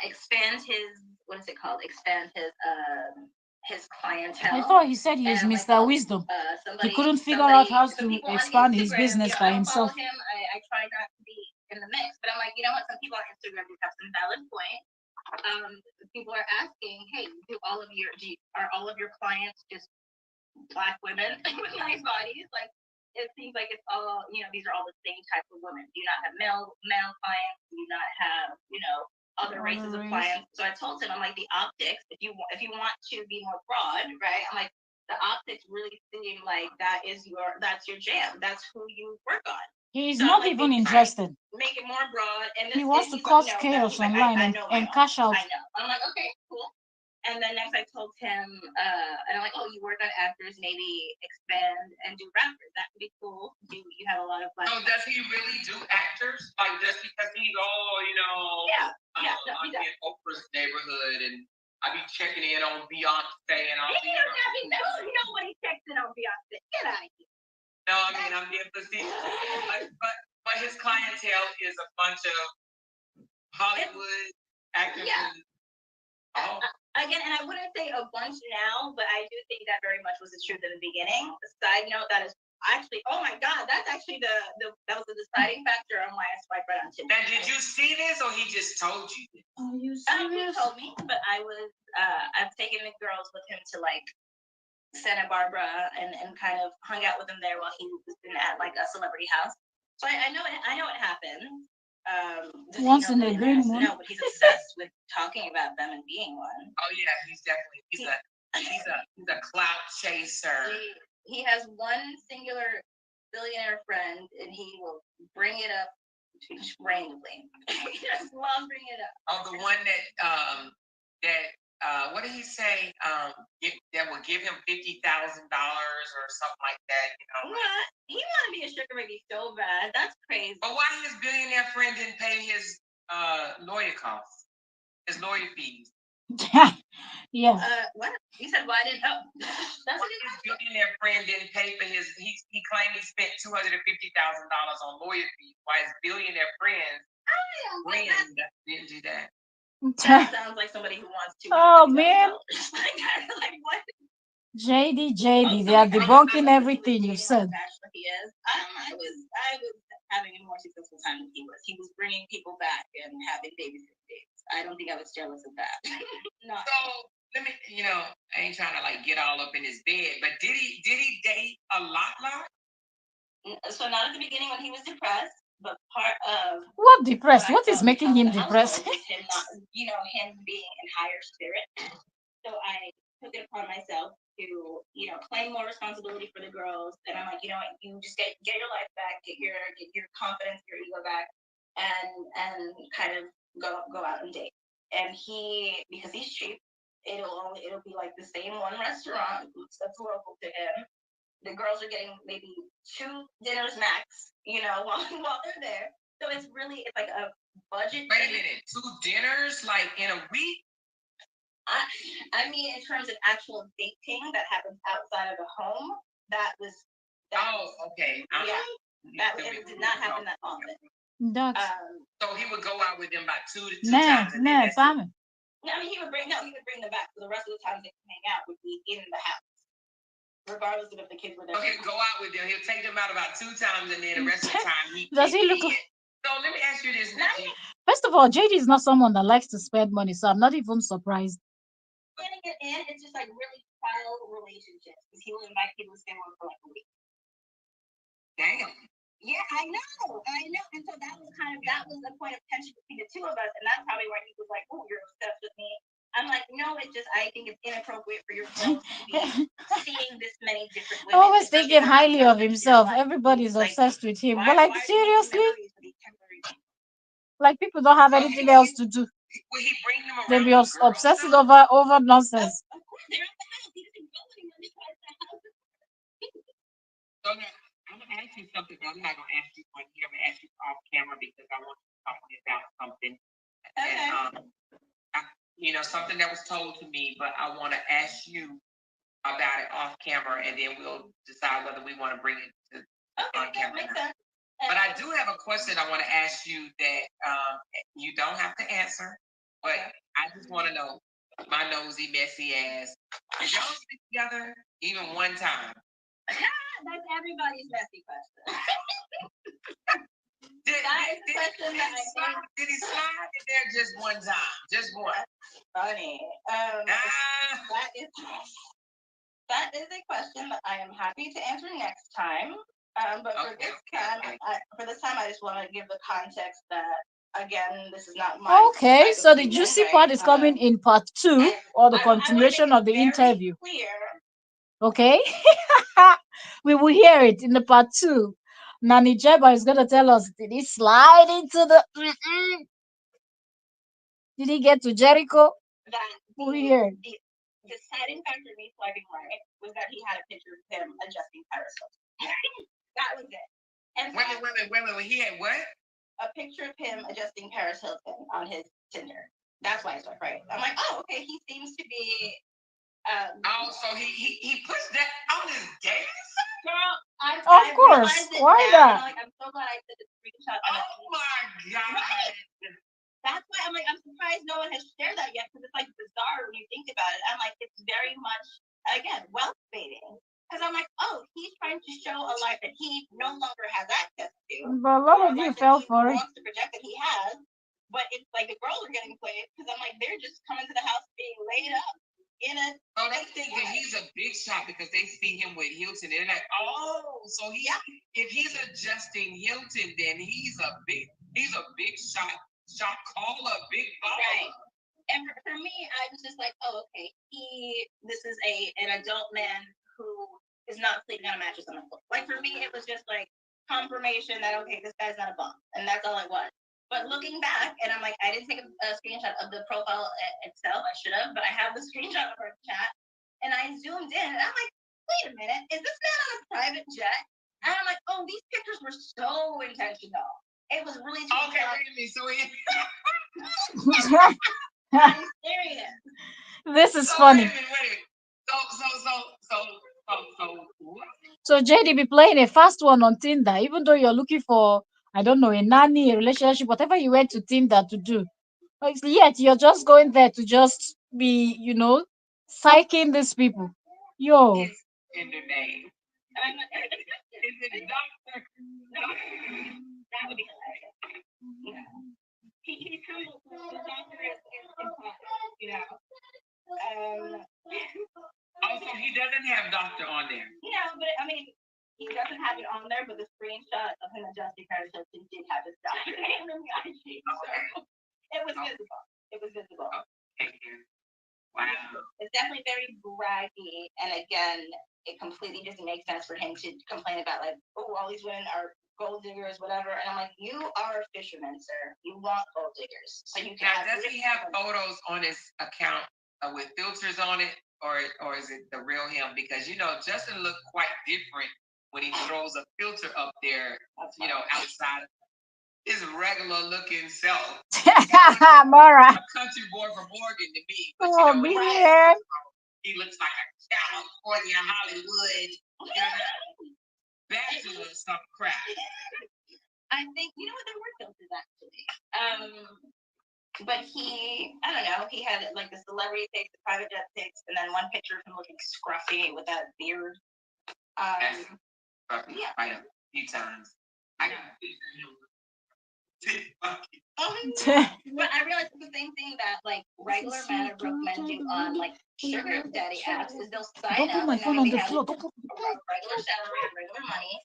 expand his expand his clientele. I thought he said he was Mr. Wisdom. He couldn't figure out how to expand his business by himself. Him. I try not to be in the mix, but I'm like, you know what? Some people on Instagram do have some valid points. People are asking, hey, are all of your clients just Black women with nice bodies? Like, it seems like it's all, these are all the same type of women. Do you not have male clients? Do you not have, other races of clients? So I told him, I'm like, the optics, if you want to be more broad, right? I'm like, the optics really seem like that's your jam. That's who you work on. He's not even interested. Make it more broad. And he wants to cause chaos online and cash out. I know. I'm like, okay, cool. And then next I told him, and I'm like, oh, you work on actors, maybe expand and do rappers. That would be cool. You have a lot of Black. So does he really do actors? Like just because he's Yeah. I'm in Oprah's neighborhood and I be checking in on Beyonce and all. Nobody checks in on Beyonce. Get out of here. No, I mean I'm being facetious. But his clientele is a bunch of Hollywood actors. Yeah. Again, and I wouldn't say a bunch now, but I do think that very much was the truth in the beginning. A side note, that is actually, oh my God, that's actually that was the deciding factor on why I swiped right on Tinder. Now, did you see this or he just told you? Are you serious? He told me, but I've taken the girls with him to like Santa Barbara and kind of hung out with him there while he was at like a celebrity house. So I know it happened. Once in a green moon. No, but he's obsessed with talking about them and being one. Oh yeah, he's a clout chaser. He has one singular billionaire friend, and he will bring it up randomly. He just loves bringing it up. Oh, the one that what did he say? That will give him $50,000 or something like that. What? He wanted to be a sugar baby so bad. That's crazy. But why his billionaire friend didn't pay his lawyer costs, his lawyer fees? Yeah. What? You said why didn't? Oh, that's what his billionaire friend didn't pay for his. He claimed he spent $250,000 on lawyer fees. Why his billionaire friend didn't do that? That sounds like somebody who wants to. Oh man. Like what? JD, they are debunking everything you said. He is. I was having a more successful time than he was. He was bringing people back and having babies. I don't think I was jealous of that. No. So let me, I ain't trying to like get all up in his bed, but did he date a lot? So not at the beginning when he was depressed, but part of what depressed? What is making him depressed? Him not, him being in higher spirit. So I took it upon myself to, claim more responsibility for the girls. And I'm like, you know what, you just get your life back, get your confidence, your ego back, and kind of go out and date. And because he's cheap, it'll be like the same one restaurant that's local to him. The girls are getting maybe 2 dinners max, while they're there. So it's like budget. Wait a minute, 2 dinners like in a week? I mean, in terms of actual dating that happens outside of the home, okay. Yeah, it did not happen that often. That's So he would go out with them about two nah, times. nah, family. I mean, he would bring them back. So the rest of the time they can hang out would be in the house, regardless of if the kids were there. So he'll go out with them. He'll take them out about 2 times, and then the rest of the time Does he look? So let me ask you this. First of all, JD is not someone that likes to spend money, so I'm not even surprised. Getting it in, it's just like really trial relationships. Because he will invite people to stay over for like a week. Damn. Yeah, I know. And so that was the point of tension between the two of us, and that's probably why he was like, "Oh, you're obsessed with me." I'm like, no, it's just I think it's inappropriate for your girls to be seeing this many different women. Always thinking highly of himself. Everybody's obsessed with him. But like seriously? Like people don't have anything else to do. Will he bring them around? They be obsessing over nonsense. Of course, they're at the house. He doesn't go anywhere besides the house. So now, I'm gonna ask you something, but I'm not gonna ask you on here. I'm gonna ask you off camera because I want to talk about something. Okay. And something that was told to me, but I want to ask you about it off camera, and then we'll decide whether we want to bring it to on camera. Makes sense. But I do have a question I want to ask you that you don't have to answer, but I just want to know, my nosy, messy ass, did y'all sleep together even one time? That's everybody's messy question. Did he slide in there just one time? Just one? That's funny. That is a question that I am happy to answer next time. But for this time, I just want to give the context that, again, this is not my. Okay, so the juicy part is coming in part 2 or the continuation of the interview. Clear. Okay, we will hear it in the part 2. Nanny Jeba is gonna tell us: did he slide into the? Did he get to Jericho? We hear it. The deciding factor of me sliding right was that he had a picture of him adjusting periscope. That was it. And wait. He had what? A picture of him adjusting Paris Hilton on his Tinder. That's why I started right. I'm like, oh, okay. He seems to be. So he puts that on his dance? Girl, of course. Why not? I'm so glad I did the screenshot. Oh my god. Right. That's why I'm like, I'm surprised no one has shared that yet, because it's like bizarre when you think about it. I'm like, it's very much, again, wealth baiting. Because I'm like, oh, he's trying to show a life that he no longer has access to. But a lot of you fell for it. Wants to project that he has, but it's like the girls are getting played, because I'm like, they're just coming to the house being laid up in a. So they think that he's a big shot because they see him with Hilton, and they're like, oh, so if he's adjusting Hilton, then he's a big shot. Shot caller, big ball. Right. And for me, I was just like, oh, okay. This is an adult man who is not sleeping on a mattress on the floor. Like, for me, it was just like confirmation that, okay, this guy's not a bum. And that's all it was. But looking back, and I'm like, I didn't take a screenshot of the profile itself. I should have, but I have the screenshot of our chat. And I zoomed in, and I'm like, wait a minute. Is this man on a private jet? And I'm like, oh, these pictures were so intentional. It was really okay. Wait a minute. So I'm serious. This is funny. Wait. So JD be playing a fast one on Tinder, even though you're looking for, I don't know, a nanny, a relationship, whatever you went to Tinder to do. Yet you're just going there to just be, psyching these people. Yo. In the name. Is it doctor? That would be hilarious. He's humble. The doctor is impossible, Also, he doesn't have doctor on there. But I mean, he doesn't have it on there, but the screenshot of him adjusting Paris Hilton did have his doctor name in the IG. So it was visible. It was visible. Thank you. Wow. It's definitely very braggy, and again, it completely doesn't make sense for him to complain about like, oh, all these women are gold diggers, whatever. And I'm like, you are a fisherman, sir. You want gold diggers, so you can. Now, does he have photos on his account with filters on it, or is it the real him? Because Justin looked quite different when he throws a filter up there, outside. his regular looking self. Mara. A country boy from Oregon to me, but Oh, man. he looks like a California Hollywood, bachelor of some crap. I think you know what their were filters actually. But I don't know, he had like the celebrity pics, the private jet pics, and then one picture of him looking scruffy with that beard. Yeah, I know. Few times. I got a picture of him. But I realized the same thing that like regular men or broke men do on like sugar daddy apps is they'll sign Don't up put my and phone then on they the have floor. Don't put... a regular salary and regular money.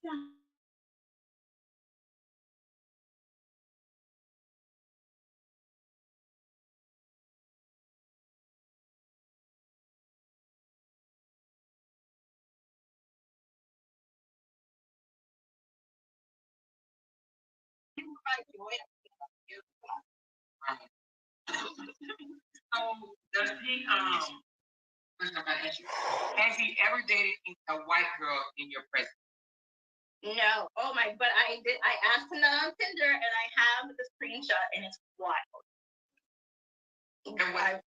So does he has he ever dated a white girl in your presence? No. Oh my, but I did. I asked him that on Tinder, and I have the screenshot, and it's wild. And what?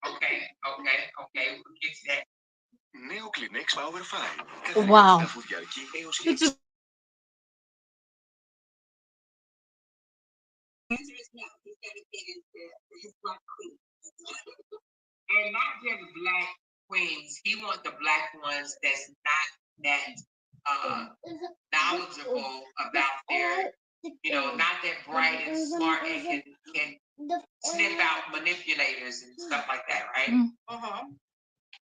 Okay. We'll get to that. Νέο Kleenex Power 5. Wow. Καθαρίζει τα φουδιαρκή έως It's just... Answer is no. He's dedicated to his black queen. And not just black queens. He wants the black ones that's not that knowledgeable about their, not that bright and smart and can sniff out manipulators and stuff like that, right?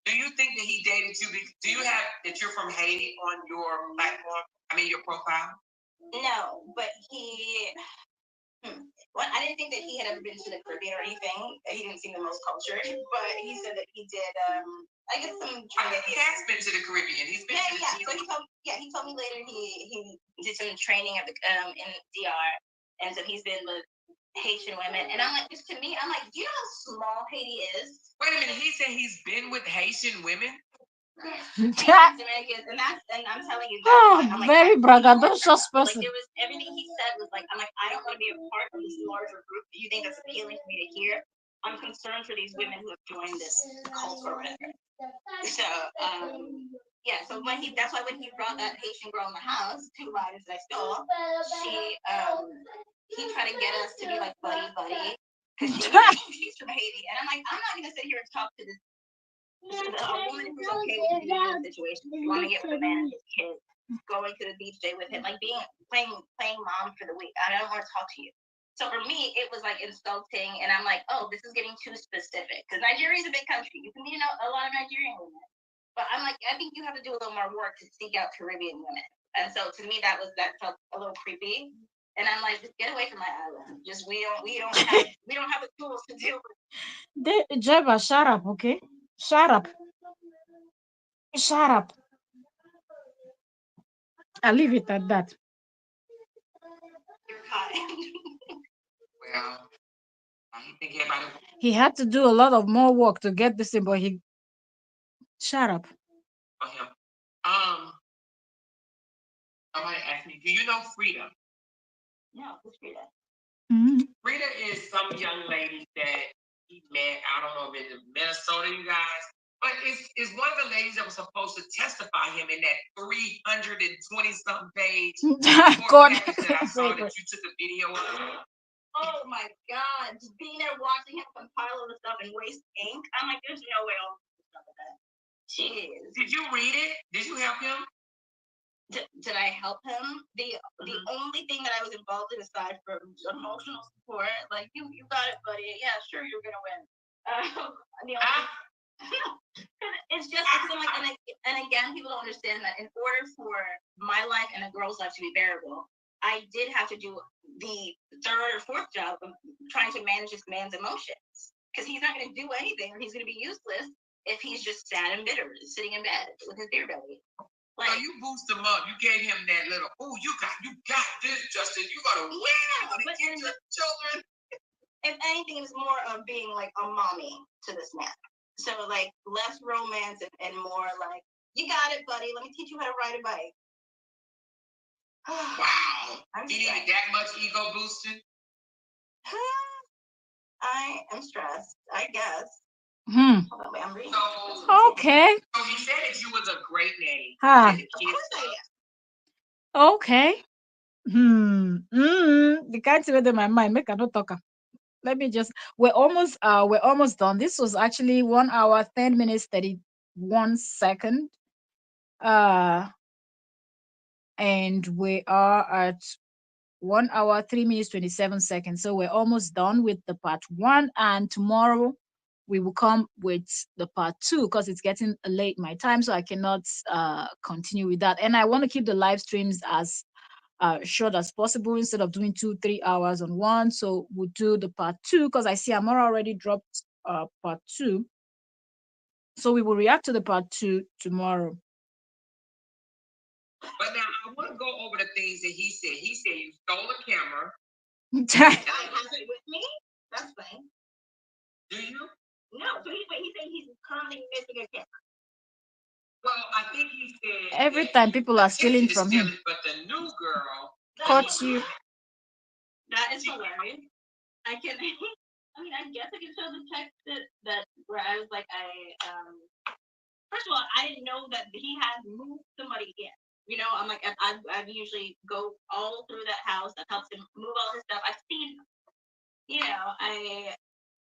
Do you think that he dated you? Do you have that you're from Haiti on your platform? I mean, your profile? No, but he. Well, I didn't think that he had ever been to the Caribbean or anything. He didn't seem the most cultured, but he said that he did. I guess some. I think he has been to the Caribbean. He's been. Yeah. So he told me later he did some training at the in DR, and so he's been with Haitian women. And I'm like, just to me, I'm like, do you know how small Haiti is? Wait a minute. He said he's been with Haitian women. Dominicans, and I'm telling you, I'm like, very braggadocious person. Like there was everything he said was like, I'm like, I don't want to be a part of this larger group. Do you think that's appealing for me to hear? I'm concerned for these women who have joined this cult or whatever. So yeah, so that's why when he brought that Haitian girl in the house, 2 lines that I stole, he tried to get us to be like buddy because she's from Haiti, and I'm like, I'm not gonna sit here and talk to this. A woman who's okay with being in a situation, want to get with a man and his kids, going to the beach day with him, like playing mom for the week. I don't want to talk to you. So for me, it was like insulting, and I'm like, oh, this is getting too specific because Nigeria is a big country. You can meet a lot of Nigerian women, but I'm like, I think you have to do a little more work to seek out Caribbean women. And so to me, that felt a little creepy. And I'm like, just get away from my island. Just we don't have the tools to deal with. Jeba, shut up, okay? Shut up. Shut up. I'll leave it at that. You're hot. Well, I think everybody. He had to do a lot of more work to get this in, but he. Shut up. For him. Somebody asked me, do you know Frida? No, who's Frida? Frida is some young lady that he met. I don't know if it's in Minnesota, you guys. But it's one of the ladies that was supposed to testify him in that 320-something page God. that I saw that you took a video of. Oh my God. Just being there watching him compile all the stuff and waste ink. I'm like, there's no way I'll do stuff like that. Jeez. Did you read it? Did you help him? Did I help him? The only thing that I was involved in aside from emotional support, like you got it, buddy. Yeah, sure, you're gonna win. It's like, and again, people don't understand that in order for my life and a girl's life to be bearable, I did have to do the 3rd or 4th job of trying to manage this man's emotions because he's not going to do anything or he's going to be useless if he's just sad and bitter, sitting in bed with his beer belly. Like, so you boost him up. You gave him that little, you got this, Justin. You got to win. But get your children. If anything, it's more of being like a mommy to this man. So like less romance and more like, you got it, buddy. Let me teach you how to ride a bike. Wow. I'm You needed that much ego boosting? I am stressed, I guess. Hmm. Hold on, wait, I'm reading. Okay. So you said that you was a great nanny. Ah. Did the kids Okay. The kind thing in my mind, make I not talk. Let me just. We're almost done. This was actually 1 hour, 10 minutes, 31 seconds. And we are at 1 hour, 3 minutes, 27 seconds. So we're almost done with the part one. And tomorrow we will come with the part two because it's getting late my time, so I cannot continue with that. And I want to keep the live streams as short as possible instead of doing 2-3 hours on one. So we'll do the part two because I see Amara already dropped part two. So we will react to the part two tomorrow. But now I want to go over the things that he said. He said you stole a camera. I have it with me. That's fine. Do you? No, so he said he's currently missing a camera. Well, I think he said every time people are stealing from him. But the new girl Caught you. That is hilarious. I can. I mean, I guess I can show the text that where I was like, first of all, I didn't know that he had moved somebody in. You know, I'm like, I've usually go all through that house. That helps him move all his stuff. I've seen, you know,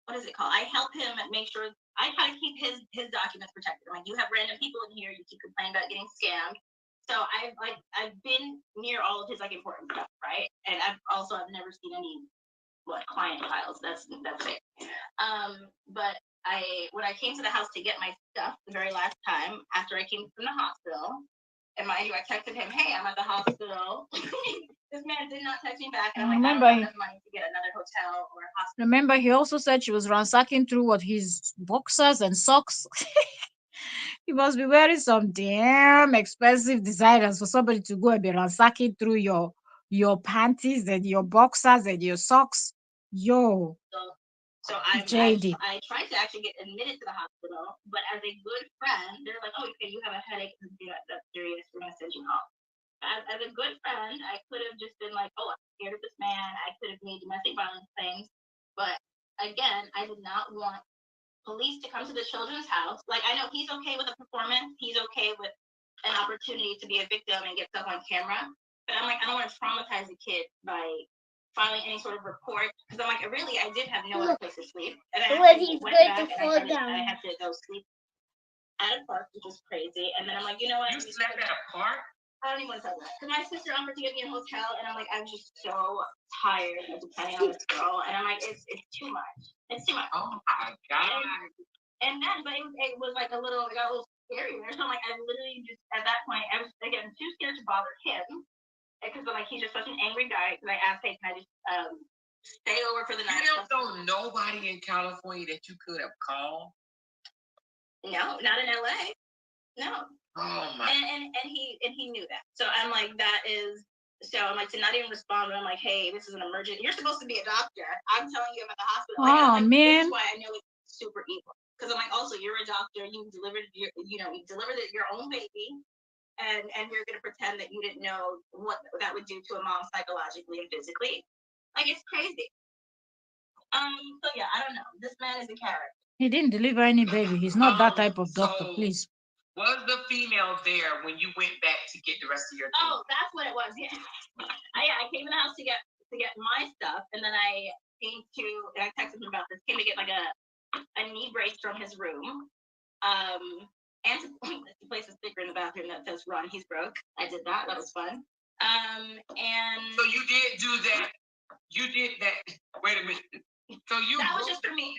what is it called? I help him and make sure. I try to keep his documents protected. Like, you have random people in here, you keep complaining about getting scammed. So I've been near all of his like important stuff, right? And I've never seen any client files. That's it. But when I came to the house to get my stuff the very last time after I came from the hospital, and mind you, I texted him, "Hey, I'm at the hospital." This man did not text me back, and I'm like, I don't have enough money to get another hotel or a hospital. Remember, he also said she was ransacking through his boxers and socks. He must be wearing some damn expensive designers for somebody to go and be ransacking through your panties and your boxers and your socks. Yo. So I tried to actually get admitted to the hospital, but as a good friend, they're like, "Oh, okay, you have a headache. That's serious. We're gonna send you home." As a good friend, I could have just been like, "Oh, I'm scared of this man." I could have made domestic violence claims, but again, I did not want police to come to the children's house. Like, I know he's okay with a performance. He's okay with an opportunity to be a victim and get stuff on camera. But I'm like, I don't want to traumatize the kid by filing any sort of report, because I'm like, I did have no other place to sleep, and I went back and I had to go sleep at a park, which was crazy. And then I'm like, you know what? You slept at a park? I don't even want to tell that. Because my sister offered to get me a hotel, and I'm like, I'm just so tired of depending on this girl, and I'm like, it's too much. It's too much. Oh my god. And then, but it was like it got a little scarier. So I'm like, I literally just at that point, I was again too scared to bother him. Because I'm like, he's just such an angry guy. Because I asked, "Hey, can I just stay over for the night?" You don't know nobody in California that you could have called? No, not in LA. No. Oh my. And he knew that. So I'm like, that is. So I'm like, to not even respond. But I'm like, hey, this is an emergency. You're supposed to be a doctor. I'm telling you, I'm at the hospital. Oh, like, man. That's why I know it's super evil. Because I'm like, also, you're a doctor. You delivered your own baby. And you're gonna pretend that you didn't know what that would do to a mom psychologically and physically. Like, it's crazy. So yeah, I don't know. This man is a character. He didn't deliver any baby. He's not that type of doctor, please. Was the female there when you went back to get the rest of your things? Oh, that's what it was. Yeah. I came in the house to get my stuff, and then I texted him about this. Came to get like a knee brace from his room. And to place a sticker in the bathroom that says "Run, he's broke." I did that. That was fun. And so you did do that. You did that. Wait a minute. So that was just for me.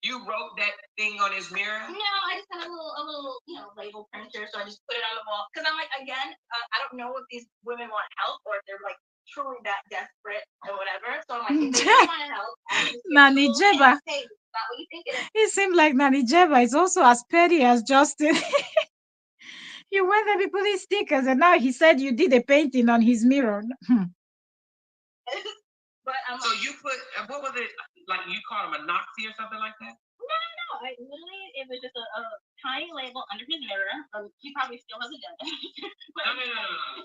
You wrote that thing on his mirror? No, I just had a little label printer, so I just put it on the wall. Because I'm like, again, I don't know if these women want help or if they're like truly that desperate or whatever. So I'm like, if they really want to help, Nanny Jeba. Hey, not what you think it is. It seemed like Nanny Jeba is also as petty as Justin. You went there putting stickers, and now he said you did a painting on his mirror. But so you put, what was it, like you called him a Nazi or something like that? No. I literally, it was just a tiny label under his mirror. He probably still hasn't done it. No, no, no, no, no.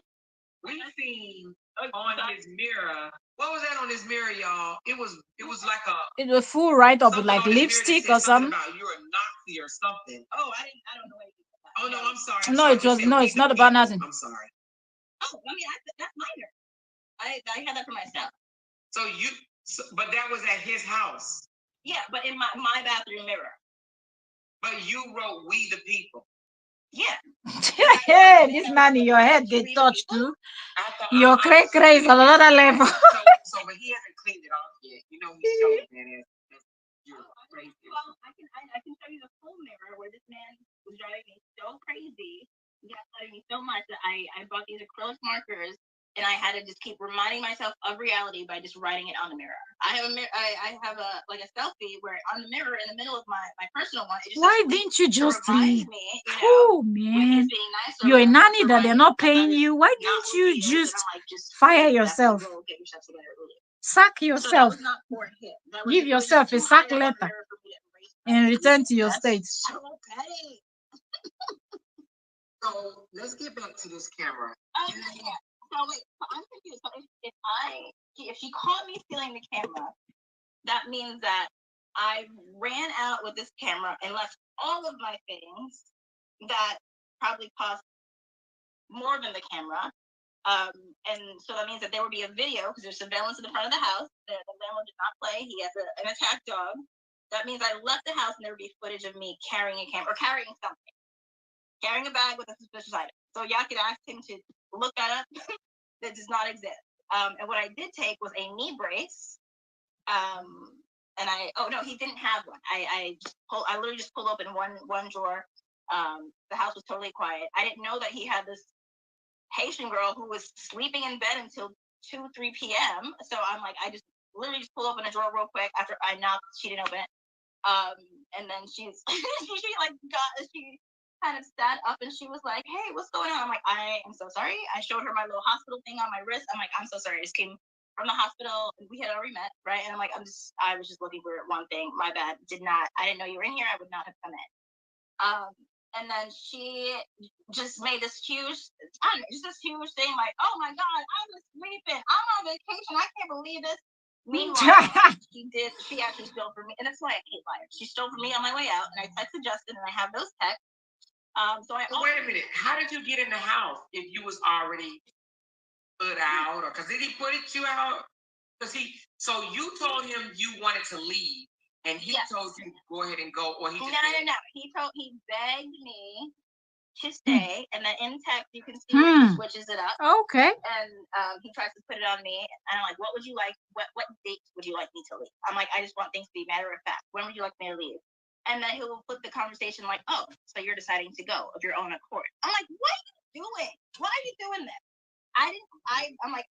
We seen on his mirror. What was that on his mirror, y'all? It was like a It was full write up with something like on his mirror that lipstick said or something something. about you're a Nazi or something. Oh, I don't know anything about that. Oh no, I'm sorry. I'm No, sorry. it It was said no, we it's the not about people. nothing. I'm sorry. Oh, I mean, that's minor. I had that for myself. So but that was at his house. Yeah, but in my bathroom mirror. But you wrote "We the People." Yeah. Hey, this nanny, your head they touch too. Your cray cray is on another level. But he hasn't cleaned it off yet. You know he's showing that as you're crazy. Well, I can show you the full mirror where this man was driving me so crazy, gaslighting me so much that I bought these acrylic markers and I had to just keep reminding myself of reality by just writing it on the mirror. I have a mirror. I have a like a selfie where on the mirror in the middle of my personal one. It just Why says, didn't you just remind leave? me, Oh with man, his being nice or you're a whatever, nanny that remind they're me not that that paying is you. Why not didn't who you he is. And just I'm like, just fire that's yourself, go get yourself together. Really. sack So that yourself, was not for him. That was give it was just yourself a too sack high up on the letter, mirror for me to erase that and from return me. to your That's state? so petty. So let's get back to this camera. Yeah. So wait, so I'm confused. So if she caught me stealing the camera, that means that I ran out with this camera and left all of my things that probably cost more than the camera. And so that means that there would be a video because there's surveillance in the front of the house. The landlord did not play. He has an attack dog. That means I left the house and there would be footage of me carrying a camera or carrying something, carrying a bag with a suspicious item. So y'all could ask him to look that up. That does not exist. And what I did take was a knee brace. And he didn't have one. I literally just pulled open one drawer. The house was totally quiet. I didn't know that he had this Haitian girl who was sleeping in bed until 2-3 p.m. So I'm like, I just literally just pulled open a drawer real quick after I knocked. She didn't open it. And then she kind of sat up and she was like, "Hey, what's going on?" I'm like, "I am so sorry." I showed her my little hospital thing on my wrist. I'm like, "I'm so sorry. I just came from the hospital. We had already met, right?" And I'm like, I was just looking for one thing. My bad. I didn't know you were in here. I would not have come in." And then she just made this huge, just this huge thing like, "Oh my God, I was sleeping. I'm on vacation. I can't believe this." Meanwhile, she actually stole from me. And that's why I hate liars. She stole from me on my way out. And I texted Justin and I have those texts. Wait a minute. How did you get in the house if you was already put out? Or because did he put you out? So you told him you wanted to leave. And he told you to go ahead and go, or he just no. He begged me to stay, and then in text you can see he switches it up. Okay. And he tries to put it on me, and I'm like, "What would you like? What date would you like me to leave?" I'm like, "I just want things to be matter of fact. When would you like me to leave?" And then he'll flip the conversation like, "Oh, so you're deciding to go of your own accord." I'm like, "What are you doing? Why are you doing this?" I'm like.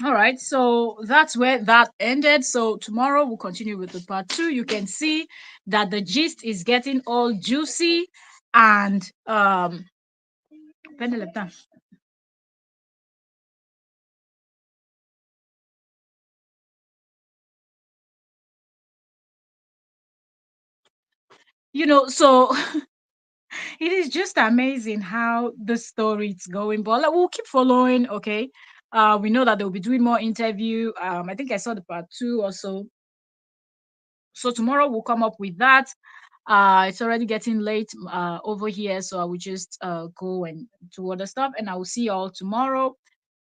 All right, so that's where that ended. So tomorrow we'll continue with the part 2. You can see that the gist is getting all juicy and so it is just amazing how the story is going. But like, we'll keep following. Okay, we know that they'll be doing more interview. I think I saw the part 2 or so. So tomorrow we'll come up with that. It's already getting late over here, so I will just go and do other stuff, and I will see you all tomorrow.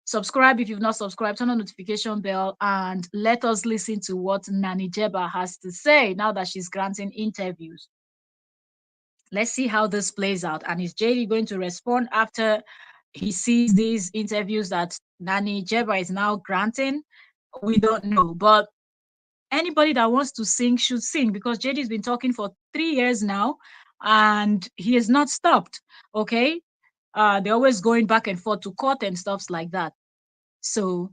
Subscribe if you've not subscribed, turn on notification bell, and let us listen to what Nanny Jeba has to say now that she's granting interviews. Let's see how this plays out. And is JD going to respond after he sees these interviews that Nanny Jeba is now granting? We don't know. But anybody that wants to sing should sing, because JD's been talking for 3 years now and he has not stopped. Okay. They're always going back and forth to court and stuffs like that. So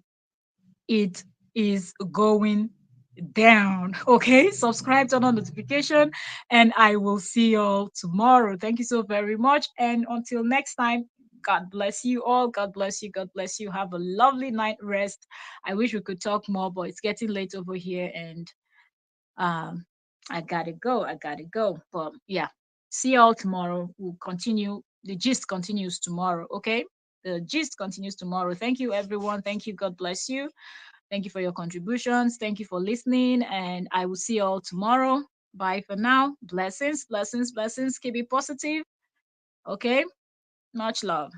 it is going down. Okay, subscribe, turn on notification, and I will see you all tomorrow. Thank you so very much, and until next time, God bless you all. God bless you. God bless you. Have a lovely night rest. I wish we could talk more, but it's getting late over here, and um, I gotta go. I gotta go. But yeah, see you all tomorrow. We'll continue. The gist continues tomorrow. Okay. The gist continues tomorrow. Thank you, everyone. Thank you. God bless you. Thank you for your contributions. Thank you for listening. And I will see you all tomorrow. Bye for now. Blessings, blessings, blessings. Keep it positive. Okay. Much love.